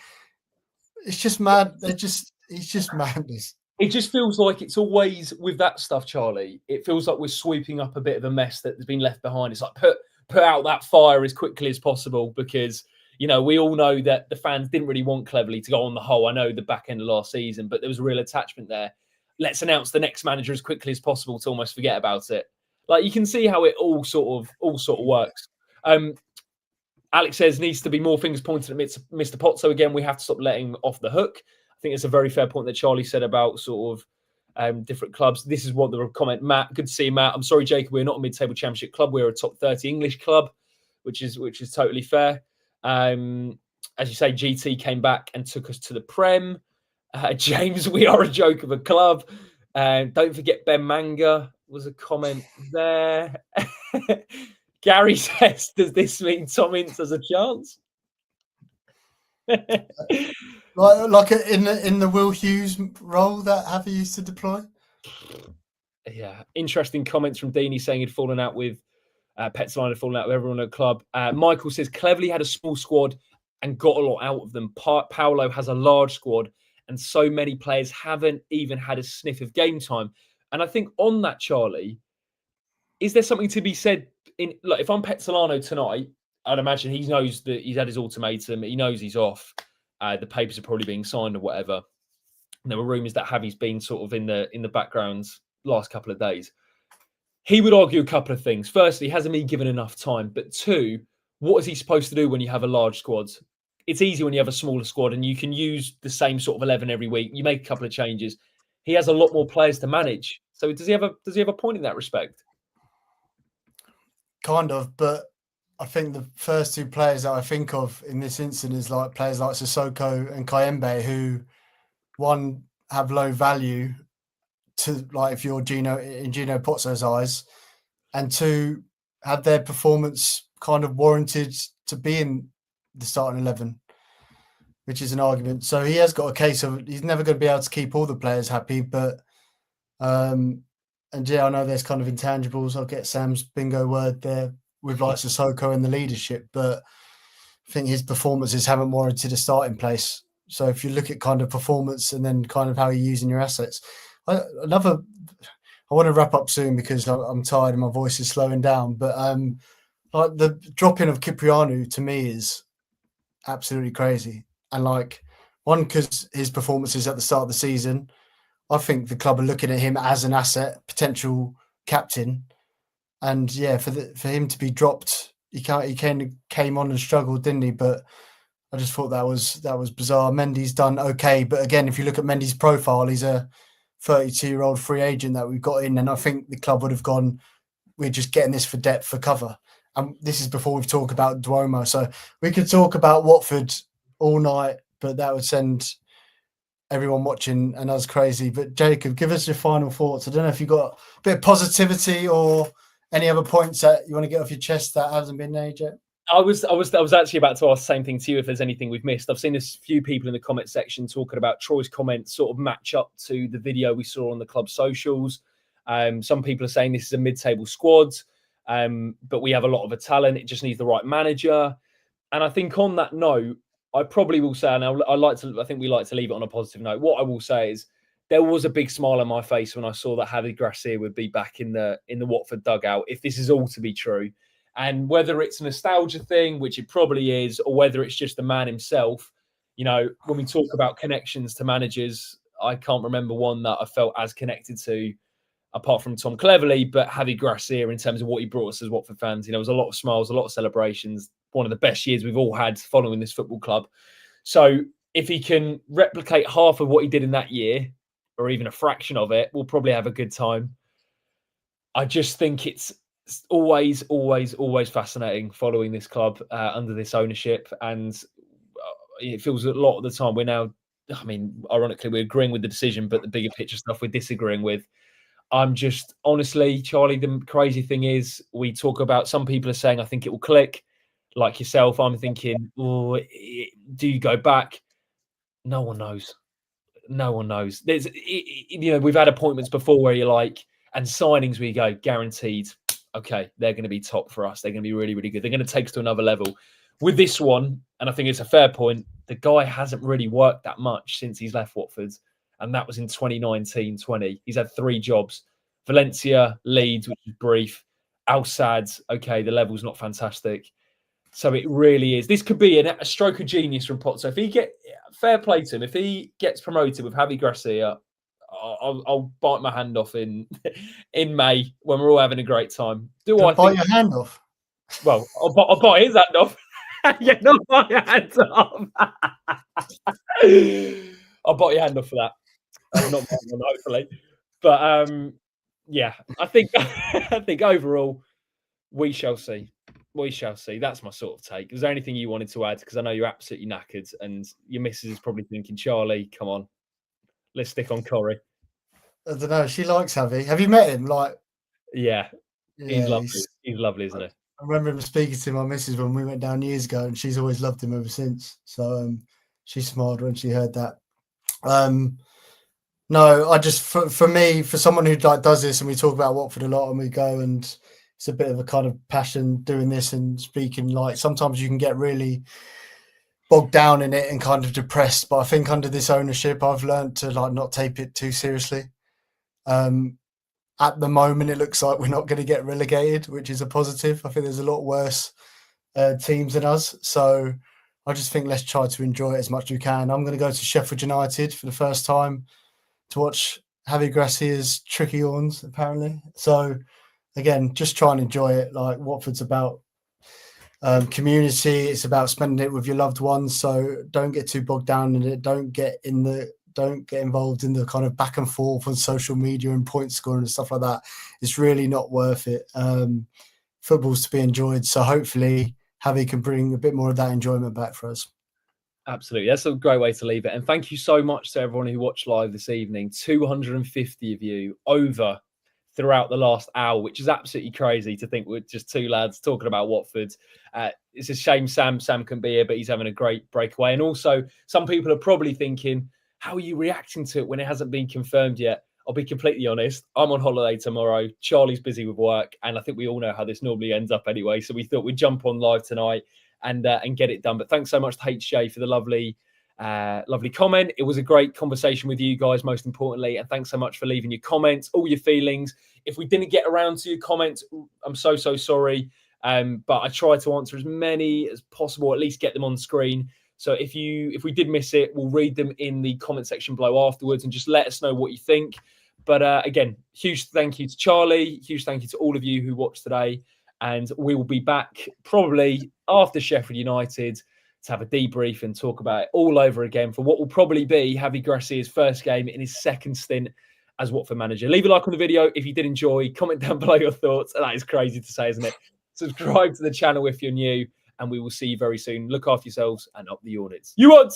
it's just mad. It's just madness. It just feels like it's always with that stuff, Charlie. It feels like we're sweeping up a bit of a mess that has been left behind. It's like put out that fire as quickly as possible because. You know, we all know that the fans didn't really want Cleverley to go on the whole. I know the back end of last season, but there was a real attachment there. Let's announce the next manager as quickly as possible to almost forget about it. Like you can see how it all sort of works. Alex says needs to be more fingers pointed at Mr. Pozzo again. We have to stop letting him off the hook. I think it's a very fair point that Charlie said about sort of different clubs. This is what the comment. Matt, good to see you, Matt. I'm sorry, Jacob. We're not a mid-table championship club. We're a top 30 English club, which is totally fair. As you say, GT came back and took us to the Prem. James, we are a joke of a club. Don't forget Ben Manga was a comment there. Gary says, does this mean Tom Ince has a chance? like in the Will Hughes role that Javi used to deploy? Yeah, interesting comments from Deeney saying he'd fallen out with Petzline had fallen out with everyone at the club. Michael says Cleverley had a small squad and got a lot out of them. Paulo has a large squad and so many players haven't even had a sniff of game time. And I think on that, Charlie, is there something to be said like if I'm Pezzolano tonight, I'd imagine he knows that he's had his ultimatum. He knows he's off. The papers are probably being signed or whatever. And there were rumours that Javi's been sort of in the background last couple of days. He would argue a couple of things. Firstly, hasn't he given enough time? But two, what is he supposed to do when you have a large squad? It's easy when you have a smaller squad and you can use the same sort of 11 every week. You make a couple of changes. He has a lot more players to manage. So does he have a point in that respect? Kind of, but I think the first two players that I think of in this instance is like players like Sissoko and Kayembe, who one have low value to like if you're Gino Pozzo's eyes, and two had their performance kind of warranted to be in the starting 11, which is an argument. So he has got a case of he's never going to be able to keep all the players happy, but and yeah, I know there's kind of intangibles. I'll get Sam's bingo word there with like Sissoko and the leadership, but I think his performances haven't warranted a starting place. So if you look at kind of performance and then kind of how you're using your assets, I want to wrap up soon because I'm tired and my voice is slowing down. But like the drop in of Cipriano to me is absolutely crazy. And like one, because his performances at the start of the season, I think the club are looking at him as an asset, potential captain. And yeah, for him to be dropped, he kind of came on and struggled, didn't he? But I just thought that was bizarre. Mendy's done okay, but again, if you look at Mendy's profile, he's a 32-year-old free agent that we've got in, and I think the club would have gone, we're just getting this for depth, for cover. And this is before we've talked about Duomo. So we could talk about Watford all night, but that would send everyone watching and us crazy. But Jacob, give us your final thoughts. I don't know if you've got a bit of positivity or any other points that you want to get off your chest that hasn't been made yet. I was actually about to ask the same thing to you if there's anything we've missed. I've seen a few people in the comment section talking about Troy's comments sort of match up to the video we saw on the club socials. Some people are saying this is a mid-table squad, but we have a lot of a talent. It just needs the right manager. And I think on that note, I probably will say, and I think we like to leave it on a positive note. What I will say is there was a big smile on my face when I saw that Javi Gracia would be back in the Watford dugout, if this is all to be true. And whether it's a nostalgia thing, which it probably is, or whether it's just the man himself, you know, when we talk about connections to managers, I can't remember one that I felt as connected to, apart from Tom Cleverley, but Javi Gracia in terms of what he brought us as Watford fans. You know, it was a lot of smiles, a lot of celebrations, one of the best years we've all had following this football club. So if he can replicate half of what he did in that year, or even a fraction of it, we'll probably have a good time. I just think it's always fascinating following this club under this ownership. And it feels a lot of the time we're now, I mean, ironically, we're agreeing with the decision, but the bigger picture stuff we're disagreeing with. I'm just, honestly, Charlie, the crazy thing is we talk about, some people are saying, I think it will click. Like yourself, I'm thinking, oh, do you go back? No one knows. No one knows. There's, you know, we've had appointments before where you're like, and signings where you go, guaranteed, okay, they're going to be top for us. They're going to be really, really good. They're going to take us to another level. With this one, and I think it's a fair point, the guy hasn't really worked that much since he's left Watford. And that was in 2019-20. He's had 3 jobs. Valencia, Leeds, which is brief. Al Sadd, okay, the level's not fantastic. So it really is. This could be a stroke of genius from Pozzo. If he fair play to him, if he gets promoted with Javi Gracia, I'll bite my hand off in May when we're all having a great time. I bite your hand off? Well, I'll bite his hand off. Yeah, not bite your hand off. I'll bite your hand off for that. Not mine, hopefully. But yeah, I think overall we shall see. We shall see. That's my sort of take. Is there anything you wanted to add? Because I know you're absolutely knackered, and your missus is probably thinking, Charlie, come on, let's stick on Corrie. I don't know. She likes Javi. Have you met him? Yeah, he's lovely. He's lovely, isn't he? I remember him speaking to my missus when we went down years ago, and she's always loved him ever since. So she smiled when she heard that. No, I just for me, for someone who like does this, and we talk about Watford a lot, and we go and it's a bit of a kind of passion doing this and speaking. Like sometimes you can get really bogged down in it and kind of depressed. But I think under this ownership, I've learned to like not take it too seriously. At the moment, it looks like we're not going to get relegated, which is a positive. I think there's a lot worse teams than us. So I just think let's try to enjoy it as much as we can. I'm going to go to Sheffield United for the first time to watch Javi Gracia's tricky horns, apparently. So again, just try and enjoy it. Like Watford's about community. It's about spending it with your loved ones. So don't get too bogged down in it. Don't get involved in the kind of back and forth on social media and point scoring and stuff like that. It's really not worth it. Football's to be enjoyed. So hopefully Javi can bring a bit more of that enjoyment back for us. Absolutely. That's a great way to leave it. And thank you so much to everyone who watched live this evening. 250 of you over throughout the last hour, which is absolutely crazy to think we're just 2 lads talking about Watford. It's a shame Sam couldn't be here, but he's having a great breakaway. And also, some people are probably thinking, how are you reacting to it when it hasn't been confirmed yet? I'll be completely honest. I'm on holiday tomorrow. Charlie's busy with work. And I think we all know how this normally ends up anyway. So we thought we'd jump on live tonight and get it done. But thanks so much to HJ for the lovely comment. It was a great conversation with you guys, most importantly. And thanks so much for leaving your comments, all your feelings. If we didn't get around to your comments, I'm so sorry. But I tried to answer as many as possible, at least get them on screen. So if we did miss it, we'll read them in the comment section below afterwards and just let us know what you think. But again, huge thank you to Charlie. Huge thank you to all of you who watched today. And we will be back probably after Sheffield United to have a debrief and talk about it all over again for what will probably be Javi Gracia's first game in his second stint as Watford manager. Leave a like on the video if you did enjoy. Comment down below your thoughts. That is crazy to say, isn't it? Subscribe to the channel if you're new, and we will see you very soon. Look after yourselves and up the Hornets. You want?